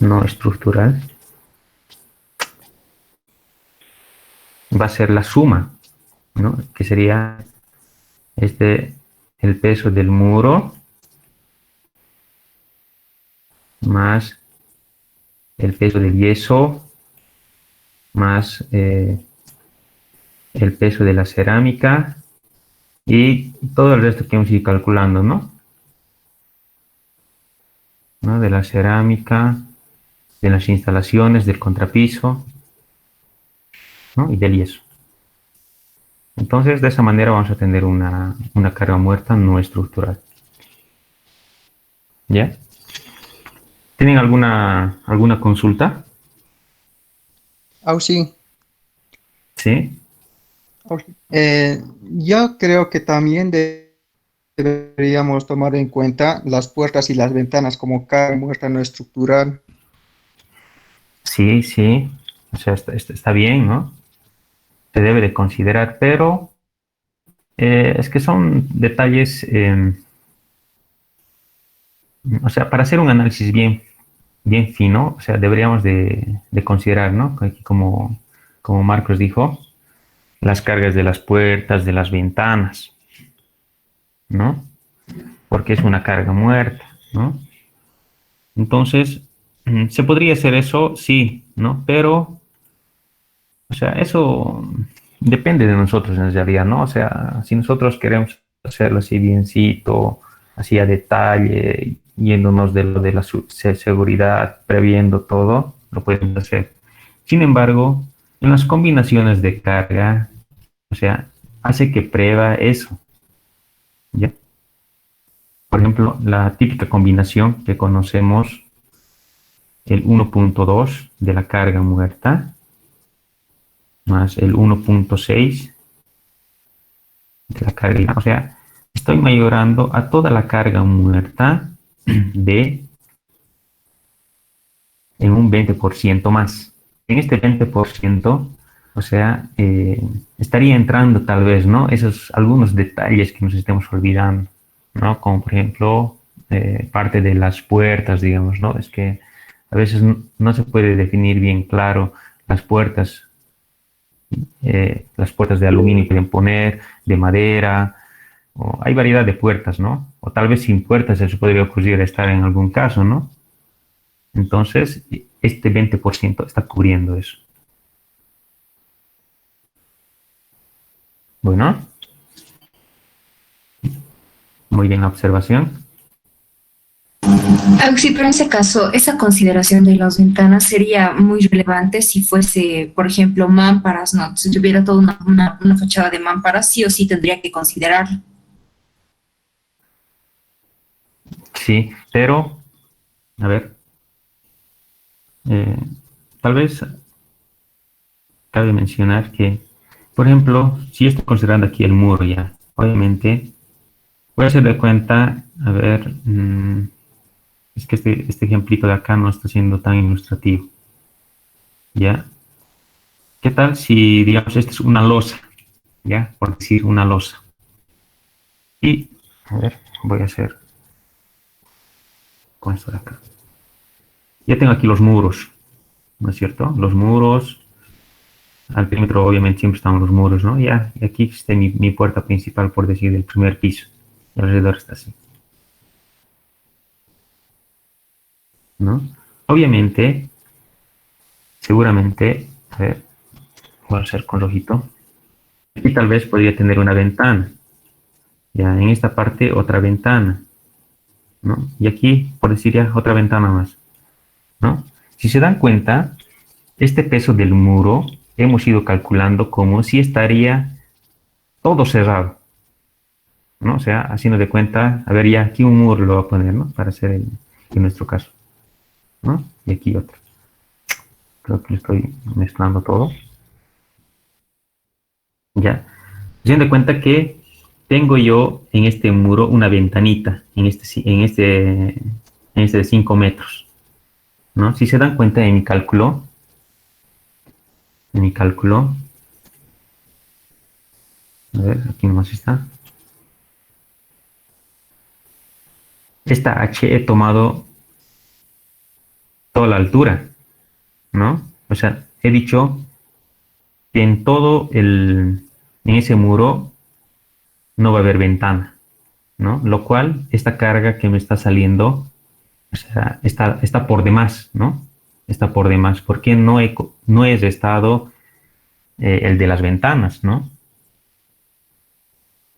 A: no estructural, va a ser la suma, ¿no? Que sería el peso del muro más el peso del yeso más el peso de la cerámica y todo el resto que hemos ido calculando, ¿no? De la cerámica, de las instalaciones, del contrapiso, ¿no? Y del yeso. Entonces, de esa manera vamos a tener una carga muerta no estructural. ¿Ya? ¿Tienen alguna consulta?
D: Sí.
A: ¿Sí?
D: Yo creo que también deberíamos tomar en cuenta las puertas y las ventanas como carga muerta no estructural.
A: Sí, sí. O sea, está bien, ¿no? Se debe de considerar, pero es que son detalles, o sea, para hacer un análisis bien fino, o sea, deberíamos de considerar, ¿no? Aquí como Marcos dijo, las cargas de las puertas, de las ventanas, ¿no? Porque es una carga muerta, ¿no? Entonces, ¿se podría hacer eso? Sí, ¿no? Pero, o sea, eso depende de nosotros en realidad, ¿no? O sea, si nosotros queremos hacerlo así biencito, así a detalle, yéndonos de lo de la seguridad, previendo todo, lo podemos hacer. Sin embargo, en las combinaciones de carga, o sea, hace que prueba eso, ¿ya? Por ejemplo, la típica combinación que conocemos, el 1.2 de la carga muerta, más el 1.6 de la carga, o sea, estoy mayorando a toda la carga muerta en un 20% más. En este 20%, o sea, estaría entrando tal vez, ¿no? Esos algunos detalles que nos estemos olvidando, ¿no? Como por ejemplo, parte de las puertas, digamos, ¿no? Es que a veces no se puede definir bien claro las puertas de aluminio pueden poner, de madera, o hay variedad de puertas, ¿no? O tal vez sin puertas eso podría ocurrir estar en algún caso, ¿no? Entonces, este 20% está cubriendo eso. Bueno, muy bien la observación.
B: Sí, pero en ese caso, esa consideración de las ventanas sería muy relevante si fuese, por ejemplo, mámparas, ¿no? Si tuviera toda una fachada de mámparas, sí o sí tendría que considerarlo.
A: Sí, pero, a ver, eh, tal vez cabe mencionar que, por ejemplo, si estoy considerando aquí el muro ya, obviamente, voy a hacer de cuenta, a ver, es que este ejemplito de acá no está siendo tan ilustrativo. ¿Ya? ¿Qué tal si, digamos, esta es una losa? ¿Ya? Por decir una losa. Y, a ver, voy a hacer con esto de acá. Ya tengo aquí los muros, ¿no es cierto? Los muros, al perímetro obviamente siempre están los muros, ¿no? Ya, y aquí está mi puerta principal, por decir, del primer piso. Y alrededor está así, ¿no? Obviamente, seguramente, a ver, voy a hacer con rojito. Aquí tal vez podría tener una ventana. Ya, en esta parte otra ventana, ¿no? Y aquí, por decir ya, otra ventana más, ¿no? Si se dan cuenta, este peso del muro hemos ido calculando como si estaría todo cerrado, ¿no? O sea, haciendo de cuenta, a ver, ya aquí un muro lo voy a poner, ¿no? Para hacer en nuestro caso, ¿no? Y aquí otro. Creo que lo estoy mezclando todo. Ya. Haciendo de cuenta que tengo yo en este muro una ventanita, en este de 5 metros, ¿no? Si se dan cuenta en mi cálculo, a ver, aquí nomás está. Esta H he tomado toda la altura, ¿no? O sea, he dicho que en ese muro no va a haber ventana, ¿no? Lo cual, esta carga que me está saliendo, o sea, está por demás, ¿no? Está por demás, porque no he restado el de las ventanas, ¿no?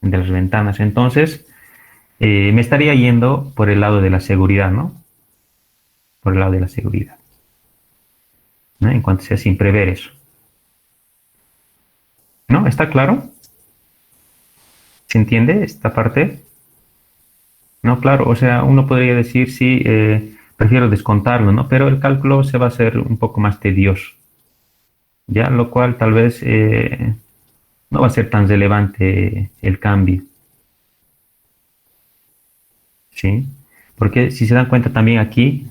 A: El de las ventanas. Entonces, me estaría yendo por el lado de la seguridad, ¿no? Por el lado de la seguridad, ¿no? En cuanto sea sin prever eso. ¿No? ¿Está claro? ¿Se entiende esta parte? No, claro, o sea, uno podría decir sí, prefiero descontarlo, ¿no? Pero el cálculo se va a hacer un poco más tedioso, ¿ya? Lo cual tal vez no va a ser tan relevante el cambio, ¿sí? Porque si se dan cuenta también aquí,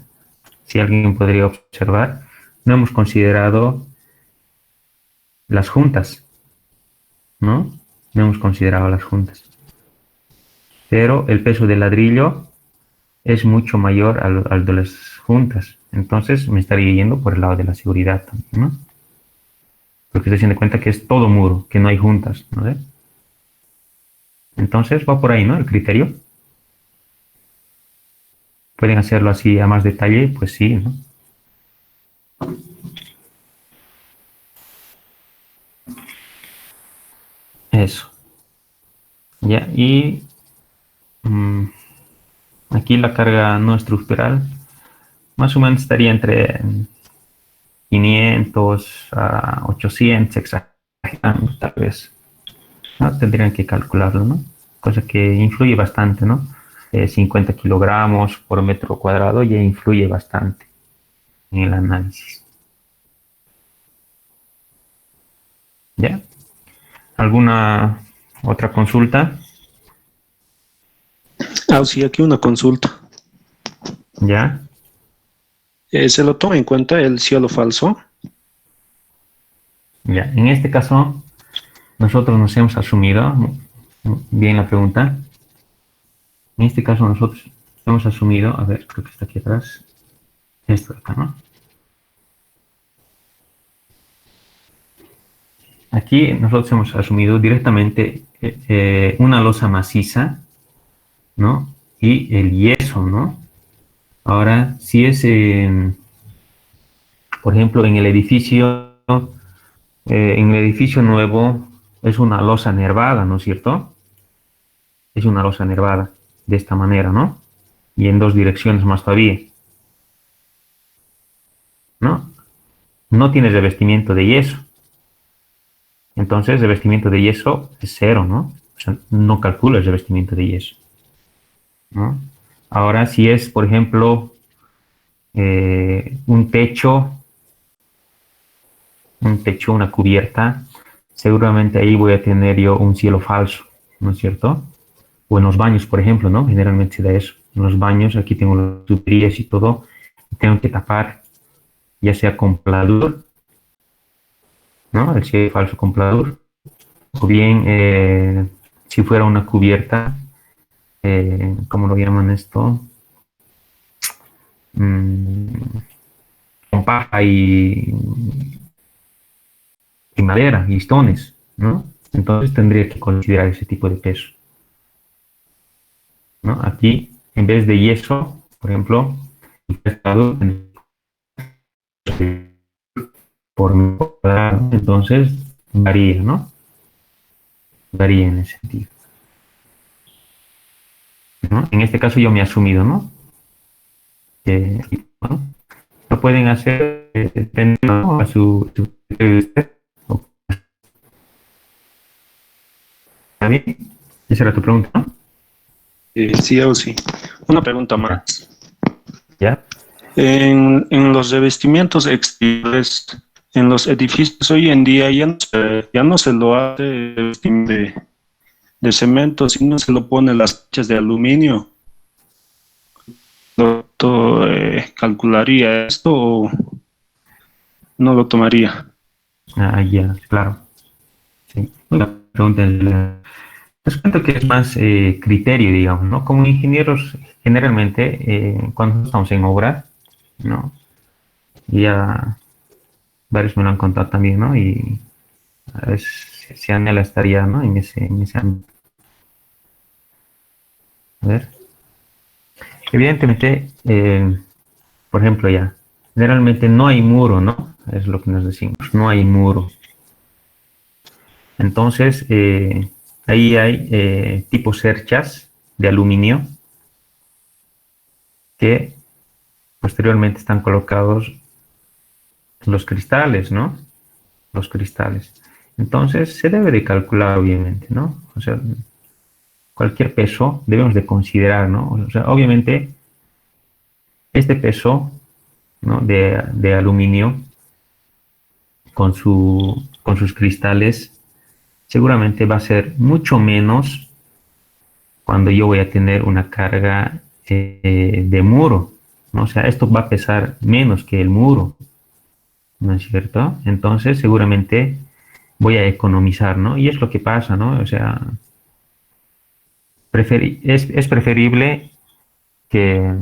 A: si alguien podría observar, no hemos considerado las juntas, ¿no? No hemos considerado las juntas. Pero el peso del ladrillo es mucho mayor al de las juntas. Entonces me estaría yendo por el lado de la seguridad también, ¿no? Porque estoy dando cuenta que es todo muro, que no hay juntas, ¿no? Entonces va por ahí, ¿no? El criterio. Pueden hacerlo así a más detalle, pues sí, ¿no? Eso. Ya, y aquí la carga no estructural más o menos estaría entre 500 a 800, exagerando tal vez. ¿No? Tendrían que calcularlo, ¿no? Cosa que influye bastante, ¿no? 50 kilogramos por metro cuadrado ya influye bastante en el análisis. ¿Ya? ¿Alguna otra consulta?
E: Sí, aquí una consulta.
A: ¿Ya?
E: ¿Se lo toma en cuenta el cielo falso?
A: Ya. En este caso, nosotros nos hemos asumido, bien la pregunta, en este caso nosotros hemos asumido, a ver, creo que está aquí atrás, esto de acá, ¿no? Aquí nosotros hemos asumido directamente una losa maciza, ¿no? Y el yeso, ¿no? Ahora, si es, por ejemplo, en el edificio nuevo es una losa nervada, ¿no es cierto? Es una losa nervada, de esta manera, ¿no? Y en dos direcciones más todavía, ¿no? No tiene revestimiento de yeso. Entonces, el revestimiento de yeso es cero, ¿no? O sea, no calculo el revestimiento de yeso, ¿no? Ahora, si es, por ejemplo, un techo, una cubierta, seguramente ahí voy a tener yo un cielo falso, ¿no es cierto? O en los baños, por ejemplo, ¿no? Generalmente se da eso. En los baños, aquí tengo las tuberías y todo, y tengo que tapar, ya sea con pladur, ¿no? El cielo falso con pladur, o bien, si fuera una cubierta, ¿cómo lo llaman esto? Con paja y madera, listones, ¿no? Entonces tendría que considerar ese tipo de peso, ¿no? Aquí, en vez de yeso, por ejemplo, por cuadrado, entonces varía, ¿no? Varía en ese sentido, ¿no? En este caso yo me he asumido, ¿no? Bueno, lo pueden hacer dependiendo, ¿no? a su criterio de usted. ¿Está bien? Esa era tu pregunta, ¿no?
E: Sí, sí. Una pregunta más.
A: ¿Ya?
E: En los revestimientos exteriores, en los edificios hoy en día ya no se lo hace de cemento, si no se lo pone las fichas de aluminio, ¿calcularía esto o no lo tomaría?
A: Ah, ya, claro. Sí. La pregunta les cuento que es más criterio, digamos, ¿no? Como ingenieros, generalmente, cuando estamos en obra, ¿no? Ya varios me lo han contado también, ¿no? Y a veces se anhela estar ya, ¿no? En ese ámbito. A ver. Evidentemente, por ejemplo, ya, generalmente no hay muro, ¿no? Es lo que nos decimos, no hay muro. Entonces, ahí hay tipo cerchas de aluminio que posteriormente están colocados los cristales, ¿no? Los cristales. Entonces, se debe de calcular, obviamente, ¿no? O sea, cualquier peso debemos de considerar, ¿no? O sea, obviamente, este peso, ¿no? de aluminio con sus cristales seguramente va a ser mucho menos cuando yo voy a tener una carga de muro, ¿no? O sea, esto va a pesar menos que el muro, ¿no es cierto? Entonces, seguramente voy a economizar, ¿no? Y es lo que pasa, ¿no? O sea, es preferible que,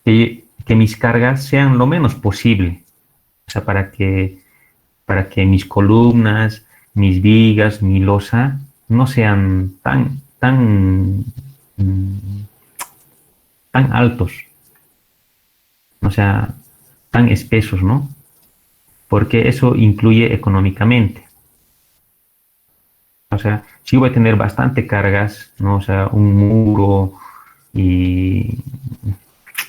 A: que mis cargas sean lo menos posible, o sea, para que mis columnas, mis vigas, mi losa no sean mm, tan altos, o sea, tan espesos, ¿no? Porque eso incluye económicamente. O sea, si voy a tener bastante cargas, ¿no? O sea, un muro y,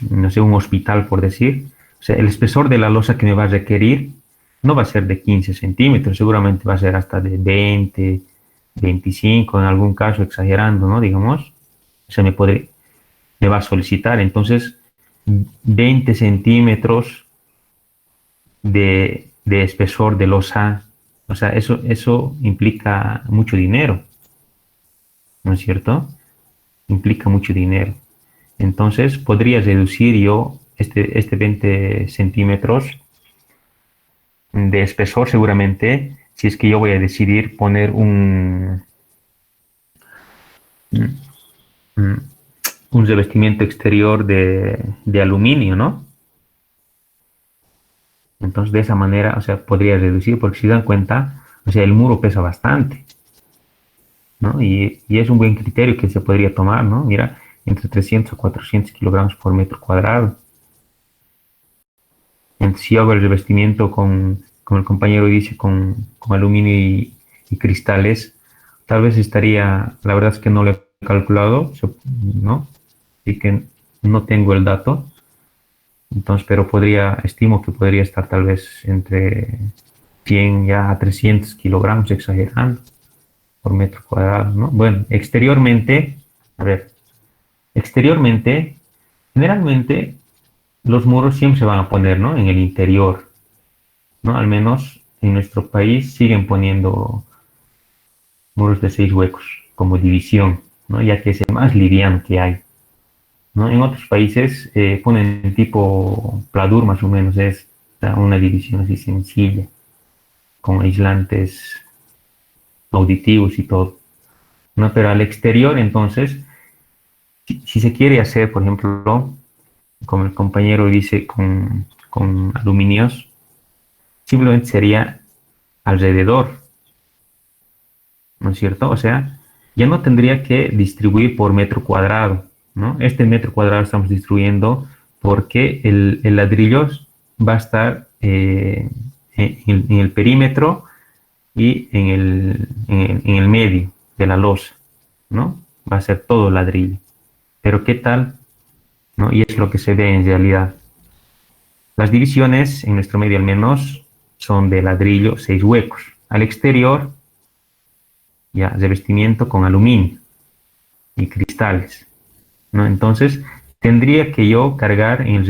A: no sé, un hospital, por decir. O sea, el espesor de la losa que me va a requerir no va a ser de 15 centímetros, seguramente va a ser hasta de 20, 25, en algún caso exagerando, ¿no? Digamos, me va a solicitar. Entonces, 20 centímetros de espesor de losa, o sea, eso implica mucho dinero, ¿no es cierto? Implica mucho dinero. Entonces, podría reducir yo este 20 centímetros de espesor seguramente si es que yo voy a decidir poner un revestimiento exterior de aluminio, ¿no? Entonces, de esa manera, o sea, podría reducir, porque si se dan cuenta, o sea, el muro pesa bastante, ¿no? Y es un buen criterio que se podría tomar, ¿no? Mira, entre 300 a 400 kilogramos por metro cuadrado. Entonces, si hago el revestimiento como el compañero dice, con aluminio y cristales, tal vez estaría, la verdad es que no lo he calculado, ¿no? Así que no tengo el dato. Entonces, pero estimo que podría estar tal vez entre 100 ya a 300 kilogramos, exagerando, por metro cuadrado, ¿no? Bueno, exteriormente, a ver, exteriormente, generalmente los muros siempre se van a poner, ¿no? En el interior, ¿no? Al menos en nuestro país siguen poniendo muros de 6 huecos como división, ¿no? Ya que es el más liviano que hay, ¿no? En otros países ponen tipo pladur más o menos, es una división así sencilla, con aislantes auditivos y todo, ¿no? Pero al exterior, entonces, si se quiere hacer, por ejemplo, como el compañero dice, con aluminios, simplemente sería alrededor, ¿no es cierto? O sea, ya no tendría que distribuir por metro cuadrado, ¿no? Este metro cuadrado estamos distribuyendo porque el ladrillo va a estar en el perímetro y en el medio de la losa, ¿no? Va a ser todo ladrillo. Pero ¿qué tal? ¿No? Y es lo que se ve en realidad. Las divisiones, en nuestro medio al menos, son de ladrillo, 6 huecos. Al exterior, ya, revestimiento con aluminio y cristales, ¿no? Entonces, tendría que yo cargar en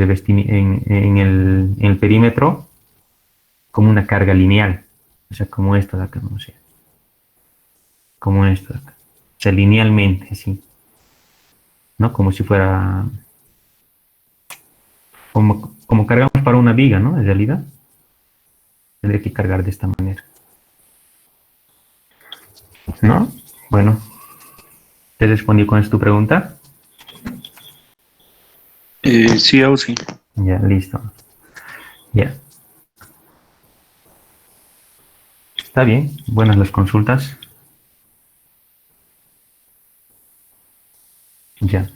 A: el perímetro como una carga lineal, o sea, como esta de acá, no sé. como esto, o sea, linealmente, sí, ¿no? Como si fuera, como cargamos para una viga, ¿no? En realidad, tendría que cargar de esta manera, ¿no? Bueno, ¿te respondí con esta tu pregunta?
E: Sí, Ausi.
A: Ya, listo. Ya, está bien, buenas las consultas. Ya.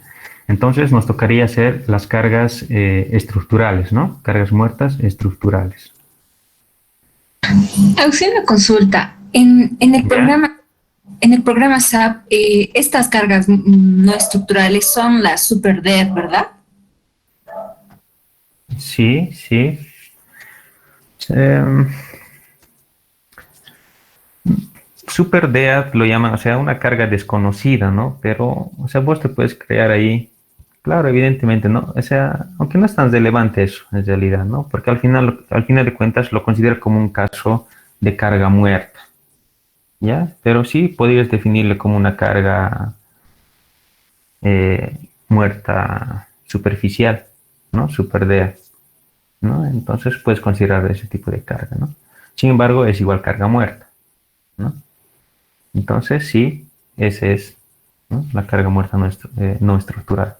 A: Entonces nos tocaría hacer las cargas estructurales, ¿no? Cargas muertas estructurales.
B: Auxilio consulta.
A: ¿Ya?
B: En el programa SAP, estas cargas no estructurales son las super dead, ¿verdad?
A: Sí, sí. Em, Super DEAD lo llaman, o sea, una carga desconocida, ¿no? Pero, o sea, vos te puedes crear ahí, claro, evidentemente, ¿no? O sea, aunque no es tan relevante eso, en realidad, ¿no? Porque al final de cuentas lo considero como un caso de carga muerta, ¿ya? Pero sí podrías definirle como una carga muerta superficial, ¿no? Super DEAD, ¿no? Entonces puedes considerar ese tipo de carga, ¿no? Sin embargo, es igual carga muerta, ¿no? Entonces, sí, ese es, ¿no? La carga muerta no estructural.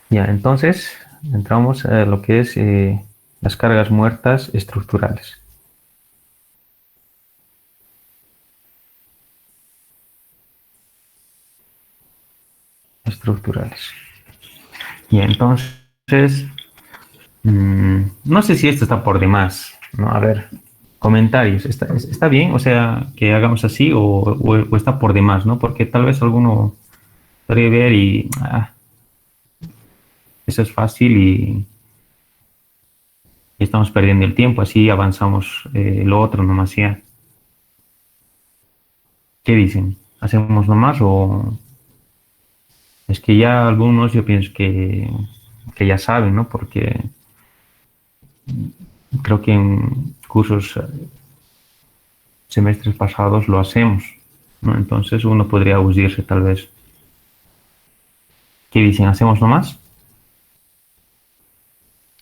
A: Ya, entonces entramos a lo que es las cargas muertas estructurales. Estructurales. Y entonces, no sé si esto está por demás, ¿no? A ver, comentarios. ¿Está bien? O sea, que hagamos así o está por demás, ¿no? Porque tal vez alguno podría ver y eso es fácil y estamos perdiendo el tiempo, así avanzamos lo otro nomás ya. ¿Qué dicen? ¿Hacemos nomás o es que ya algunos yo pienso que ya saben, ¿no? Porque creo que en cursos semestres pasados lo hacemos, ¿no? Entonces uno podría abusirse tal vez. ¿Qué dicen? ¿Hacemos nomás?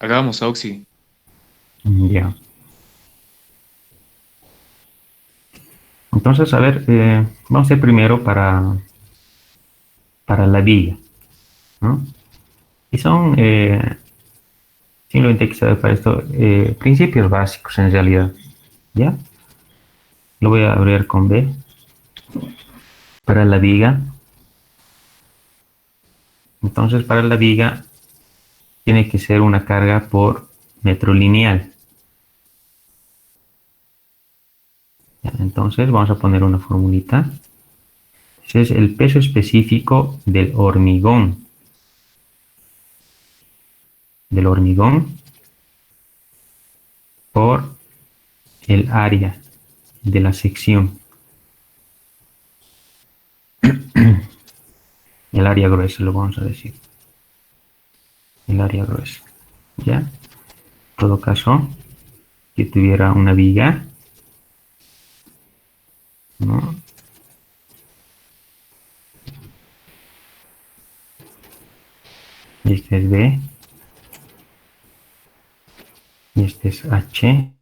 C: Hagamos, Auxi.
A: Ya. Entonces, a ver, vamos a ir primero para la villa, ¿no? Y son, simplemente hay que saber para esto, principios básicos en realidad, ¿ya? Lo voy a abrir con B. Para la viga, entonces para la viga tiene que ser una carga por metro lineal. Entonces vamos a poner una formulita. Ese es el peso específico del hormigón por el área de la sección, el área gruesa lo vamos a decir, el área gruesa, ¿ya? En todo caso, que tuviera una viga, ¿no? Y este es B, y este es H,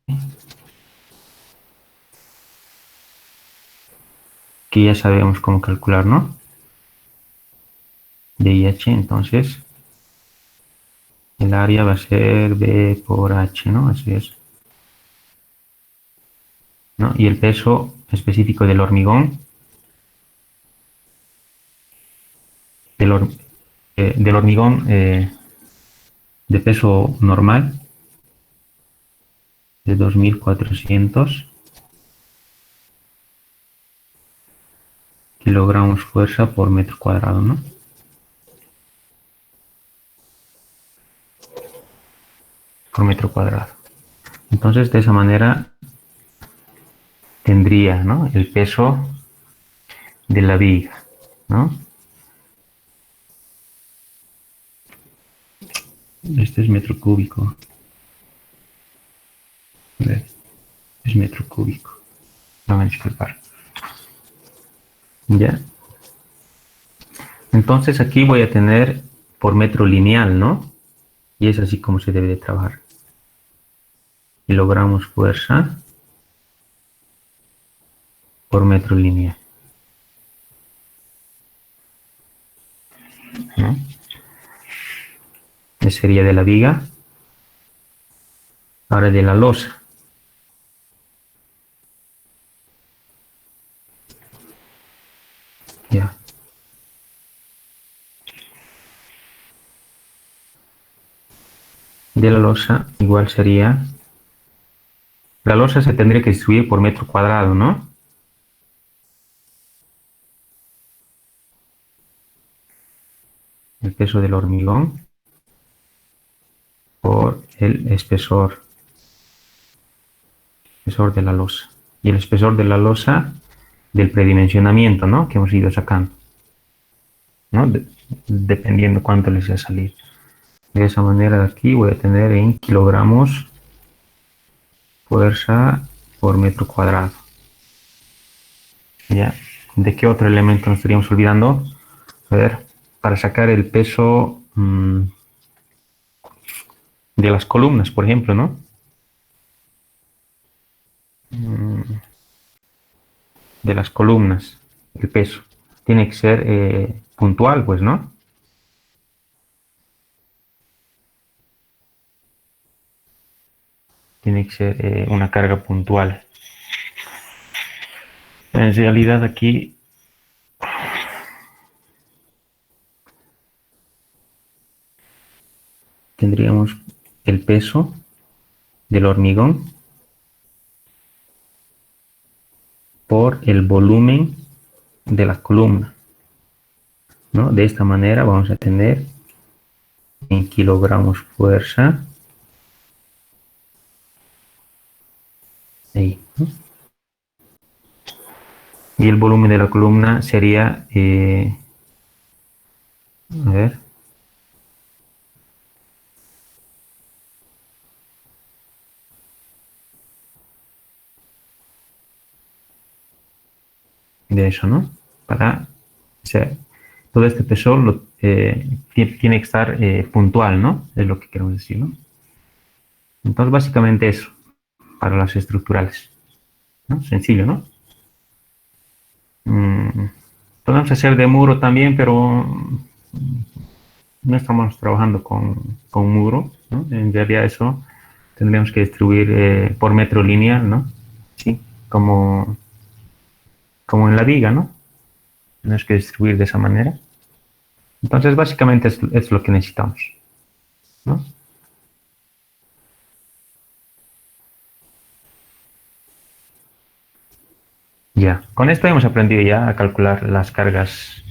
A: que ya sabemos cómo calcular, ¿no? De IH, entonces el área va a ser B por H, ¿no? Así es, ¿no? Y el peso específico del, hor- del hormigón de peso normal, de 2400 kilogramos fuerza por metro cuadrado, ¿no? Por metro cuadrado. Entonces, de esa manera tendría, ¿no? El peso de la viga, ¿no? Este es metro cúbico. A ver. Es metro cúbico. No me disculpar. Ya. Entonces aquí voy a tener por metro lineal, ¿no? Y es así como se debe de trabajar. Y logramos fuerza por metro lineal, ¿no? Ese sería de la viga. Ahora de la losa. Ya. De la losa igual sería... La losa se tendría que distribuir por metro cuadrado, ¿no? El peso del hormigón por el espesor de la losa. Y el espesor de la losa del predimensionamiento, ¿no? Que hemos ido sacando, ¿no? Dependiendo cuánto les va a salir. De esa manera de aquí voy a tener en kilogramos fuerza por metro cuadrado. ¿Ya? ¿De qué otro elemento nos estaríamos olvidando? A ver, para sacar el peso de las columnas, por ejemplo, ¿no? De las columnas, el peso. Tiene que ser puntual, pues, ¿no? Tiene que ser una carga puntual. En realidad aquí tendríamos el peso del hormigón por el volumen de la columna, ¿no? De esta manera vamos a tener en kilogramos fuerza. Ahí, ¿no? Y el volumen de la columna sería, a ver, de eso, ¿no? Para, o sea, todo este peso tiene que estar puntual, ¿no? Es lo que queremos decir, ¿no? Entonces, básicamente eso, para las estructurales, ¿no? Sencillo, ¿no? Podemos hacer de muro también, pero no estamos trabajando con muro, ¿no? En realidad eso tendríamos que distribuir por metro lineal, ¿no? Sí, como en la viga, ¿no? Tenemos que distribuir de esa manera. Entonces, básicamente es lo que necesitamos, ¿no? Ya, con esto hemos aprendido ya a calcular las cargas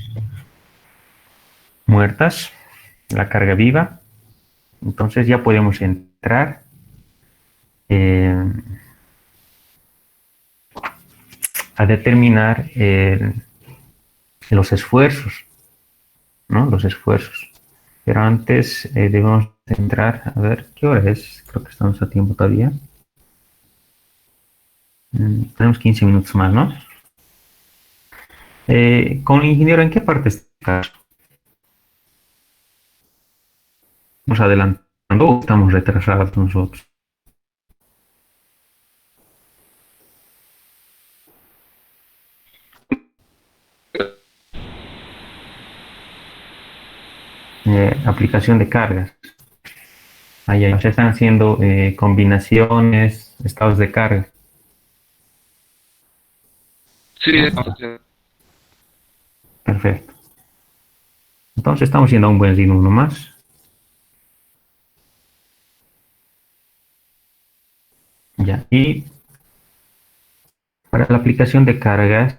A: muertas, la carga viva. Entonces ya podemos entrar eh, a determinar los esfuerzos, ¿no? Los esfuerzos. Pero antes debemos entrar, a ver, ¿qué hora es? Creo que estamos a tiempo todavía. Tenemos 15 minutos más, ¿no? Con el ingeniero, ¿en qué parte está? ¿Estamos adelantando o estamos retrasados nosotros? Aplicación de cargas. Ahí se están haciendo combinaciones, estados de carga.
C: Sí,
A: ¿No? Perfecto. Entonces estamos yendo a un buen ritmo uno más. Ya. Y para la aplicación de cargas,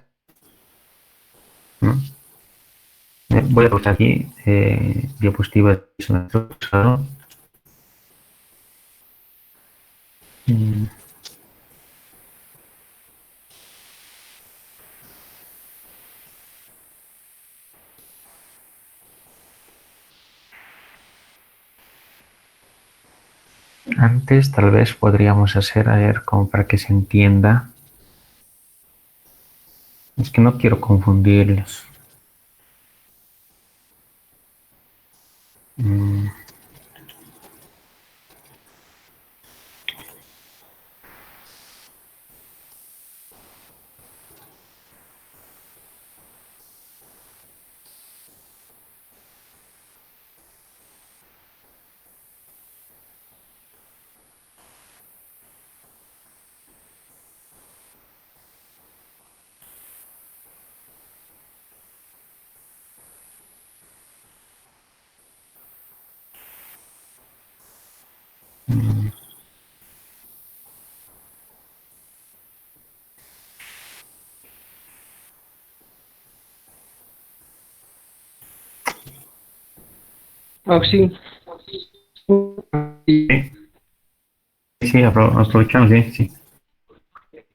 A: ¿no? Voy a usar aquí diapositiva de pasado. Mm, Antes tal vez podríamos hacer, a ver, como para que se entienda. Es que no quiero confundirlos. Mm, mm.
F: Auxi, y,
A: Sí, sí, aprovechamos, sí, sí.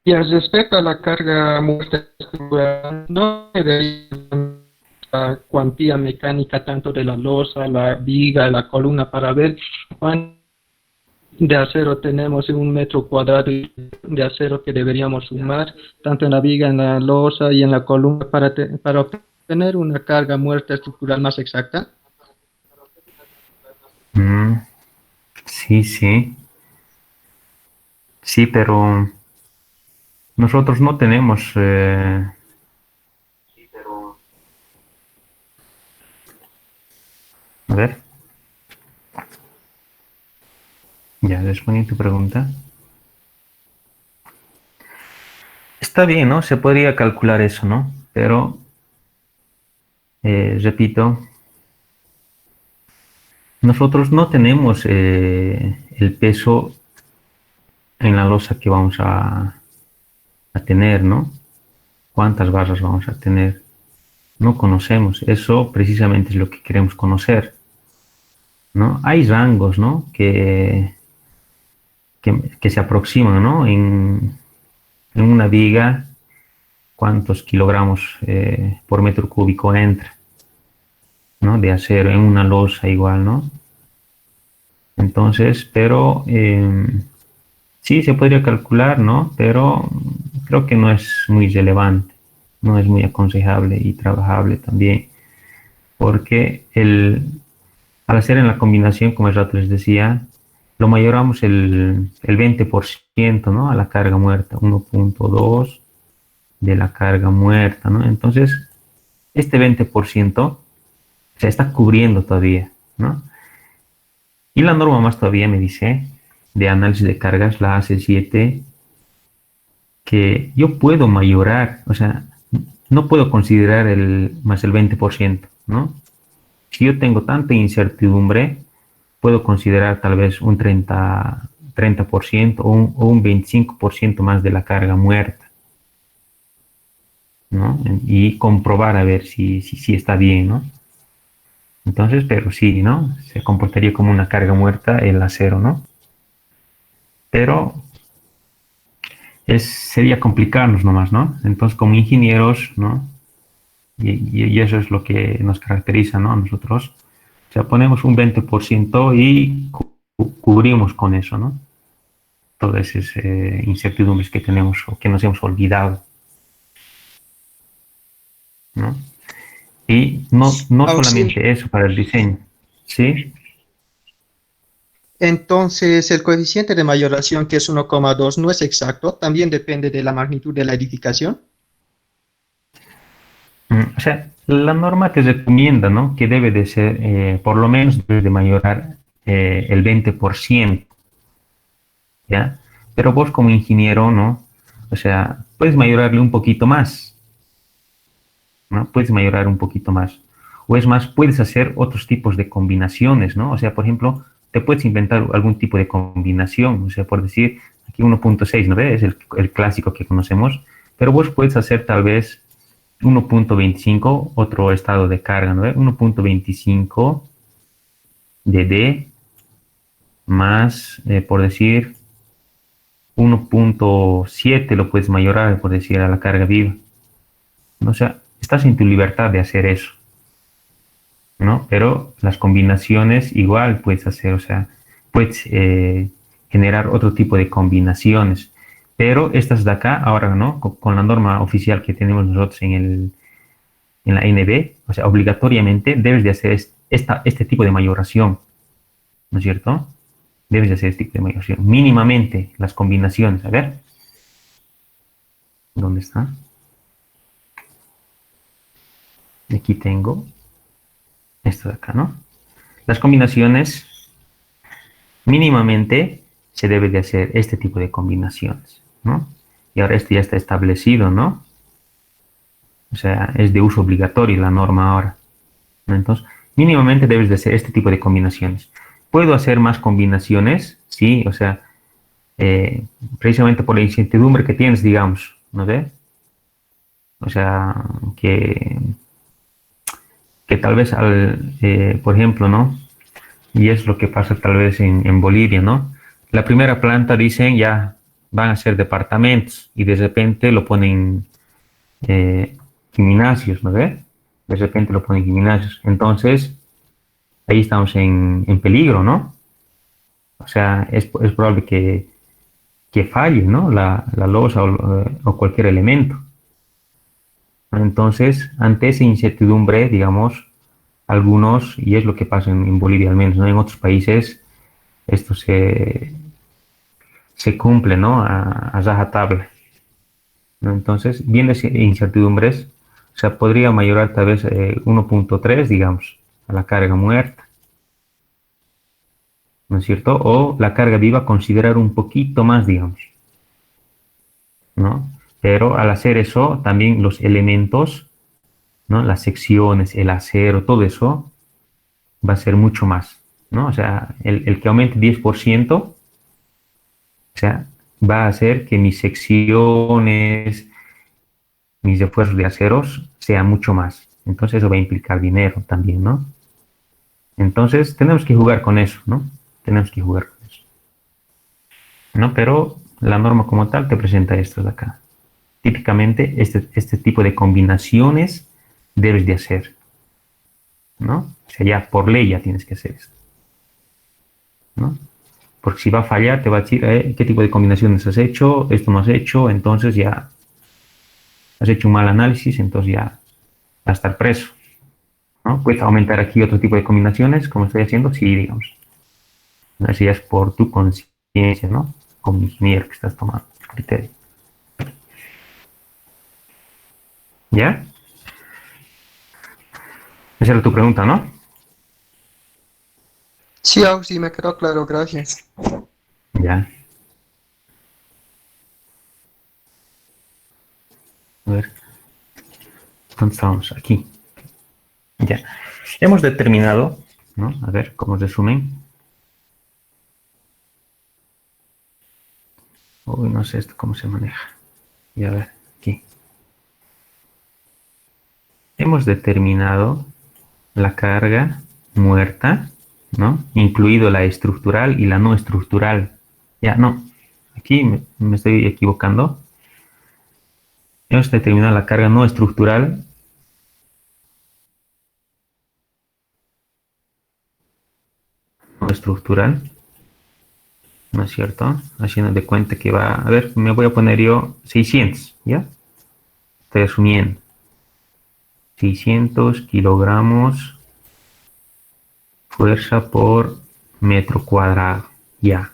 F: y al respecto a la carga muerta estructural, no debería la cuantía mecánica tanto de la losa, la viga, la columna para ver cuánto de acero tenemos en un metro cuadrado de acero que deberíamos sumar, tanto en la viga, en la losa y en la columna para obtener una carga muerta estructural más exacta.
A: Mm, sí, sí, sí, pero nosotros no tenemos, a ver, ya respondí tu pregunta. Está bien, ¿no? Se podría calcular eso, ¿no? Pero, repito, nosotros no tenemos el peso en la losa que vamos a tener, ¿no? ¿Cuántas barras vamos a tener? No conocemos. Eso precisamente es lo que queremos conocer, ¿no? Hay rangos, ¿no? Que se aproximan, ¿no? En una viga, cuántos kilogramos por metro cúbico entra, ¿no? De acero, en una losa igual, ¿no? Entonces, pero sí se podría calcular, ¿no? Pero creo que no es muy relevante, no es muy aconsejable y trabajable también, porque al hacer en la combinación, como el rato les decía, lo mayoramos el 20%, ¿no? A la carga muerta, 1.2 de la carga muerta, ¿no? Entonces, este 20% se está cubriendo todavía, ¿no? Y la norma más todavía me dice, de análisis de cargas, la AC7, que yo puedo mayorar, o sea, no puedo considerar más el 20%, ¿no? Si yo tengo tanta incertidumbre, puedo considerar tal vez un 30% o un 25% más de la carga muerta, ¿no? Y comprobar a ver si está bien, ¿no? Entonces, pero sí, ¿no? Se comportaría como una carga muerta el acero, ¿no? Pero sería complicarnos nomás, ¿no? Entonces, como ingenieros, ¿no? Y eso es lo que nos caracteriza, ¿no? Nosotros, o sea, ponemos un 20% y cubrimos con eso, ¿no? Todas esas incertidumbres que tenemos o que nos hemos olvidado, ¿no? Y no
D: Auxilio.
A: solamente eso para el diseño, ¿sí?
D: Entonces, el coeficiente de mayoración, que es 1,2, no es exacto, también depende de la magnitud de la edificación.
A: O sea, la norma te recomienda, ¿no? Que debe de ser, por lo menos, debe de mayorar el 20%, ¿ya? Pero vos como ingeniero, ¿no? O sea, puedes mayorarle un poquito más, ¿no? Puedes mayorar un poquito más. O es más, puedes hacer otros tipos de combinaciones, ¿no? O sea, por ejemplo, te puedes inventar algún tipo de combinación, o sea, por decir, aquí 1.6, ¿no ves? Es el clásico que conocemos, pero vos puedes hacer tal vez 1.25, otro estado de carga, ¿no ves? 1.25 de D más, por decir, 1.7 lo puedes mayorar, por decir, a la carga viva. ¿No? O sea, estás en tu libertad de hacer eso, ¿no? Pero las combinaciones igual puedes hacer, o sea, puedes generar otro tipo de combinaciones. Pero estas de acá, ahora, ¿no? Con la norma oficial que tenemos nosotros en la NB, o sea, obligatoriamente debes de hacer este tipo de mayoración, ¿no es cierto? Debes de hacer este tipo de mayoración. Mínimamente las combinaciones, a ver. ¿Dónde está? Aquí tengo esto de acá, ¿no? Las combinaciones, mínimamente se debe de hacer este tipo de combinaciones, ¿no? Y ahora esto ya está establecido, ¿no? O sea, es de uso obligatorio la norma ahora, ¿no? Entonces, mínimamente debes de hacer este tipo de combinaciones. ¿Puedo hacer más combinaciones? Sí, o sea, precisamente por la incertidumbre que tienes, digamos, ¿no ves? O sea, que tal vez, por ejemplo, ¿no? Y es lo que pasa tal vez en Bolivia, ¿no? La primera planta dicen ya van a ser departamentos y de repente lo ponen gimnasios, ¿no ves? De repente lo ponen gimnasios. Entonces, ahí estamos en peligro, ¿no? O sea, es probable que falle, ¿no? La losa o cualquier elemento. Entonces, ante esa incertidumbre, digamos, algunos, y es lo que pasa en Bolivia al menos, ¿no? En otros países esto se cumple, ¿no? A rajatabla, ¿no? Entonces, viendo incertidumbres, o sea, podría mayorar tal vez 1.3, digamos, a la carga muerta, ¿no es cierto? O la carga viva considerar un poquito más, digamos, ¿no? Pero al hacer eso, también los elementos, ¿no? Las secciones, el acero, todo eso va a ser mucho más, ¿no? O sea, el que aumente 10%, o sea, va a hacer que mis secciones, mis refuerzos de aceros sean mucho más. Entonces eso va a implicar dinero también, ¿no? Entonces tenemos que jugar con eso, ¿no? Tenemos que jugar con eso, ¿no? Pero la norma como tal te presenta esto de acá. Típicamente este tipo de combinaciones debes de hacer, ¿no? O sea, ya por ley ya tienes que hacer esto, ¿no? Porque si va a fallar, te va a decir qué tipo de combinaciones has hecho, esto no has hecho, entonces ya has hecho un mal análisis, entonces ya vas a estar preso, ¿no? Puedes aumentar aquí otro tipo de combinaciones, como estoy haciendo, sí, digamos. Así es por tu conciencia, ¿no? Como ingeniero que estás tomando criterio. ¿Ya? Esa era tu pregunta, ¿no?
D: Sí, sí, me quedó claro, gracias.
A: Ya. A ver. ¿Dónde estamos? Aquí. Ya. Hemos determinado, ¿no? A ver, como resumen. Uy, no sé esto cómo se maneja. Y a ver, aquí. Hemos determinado la carga muerta, ¿no? Incluido la estructural y la no estructural. Ya, no. Aquí me estoy equivocando. Hemos determinado la carga no estructural. No estructural. ¿No es cierto? Haciendo de cuenta que va... A ver, me voy a poner yo 600, ¿ya? Estoy asumiendo. 600 kilogramos fuerza por metro cuadrado. Ya.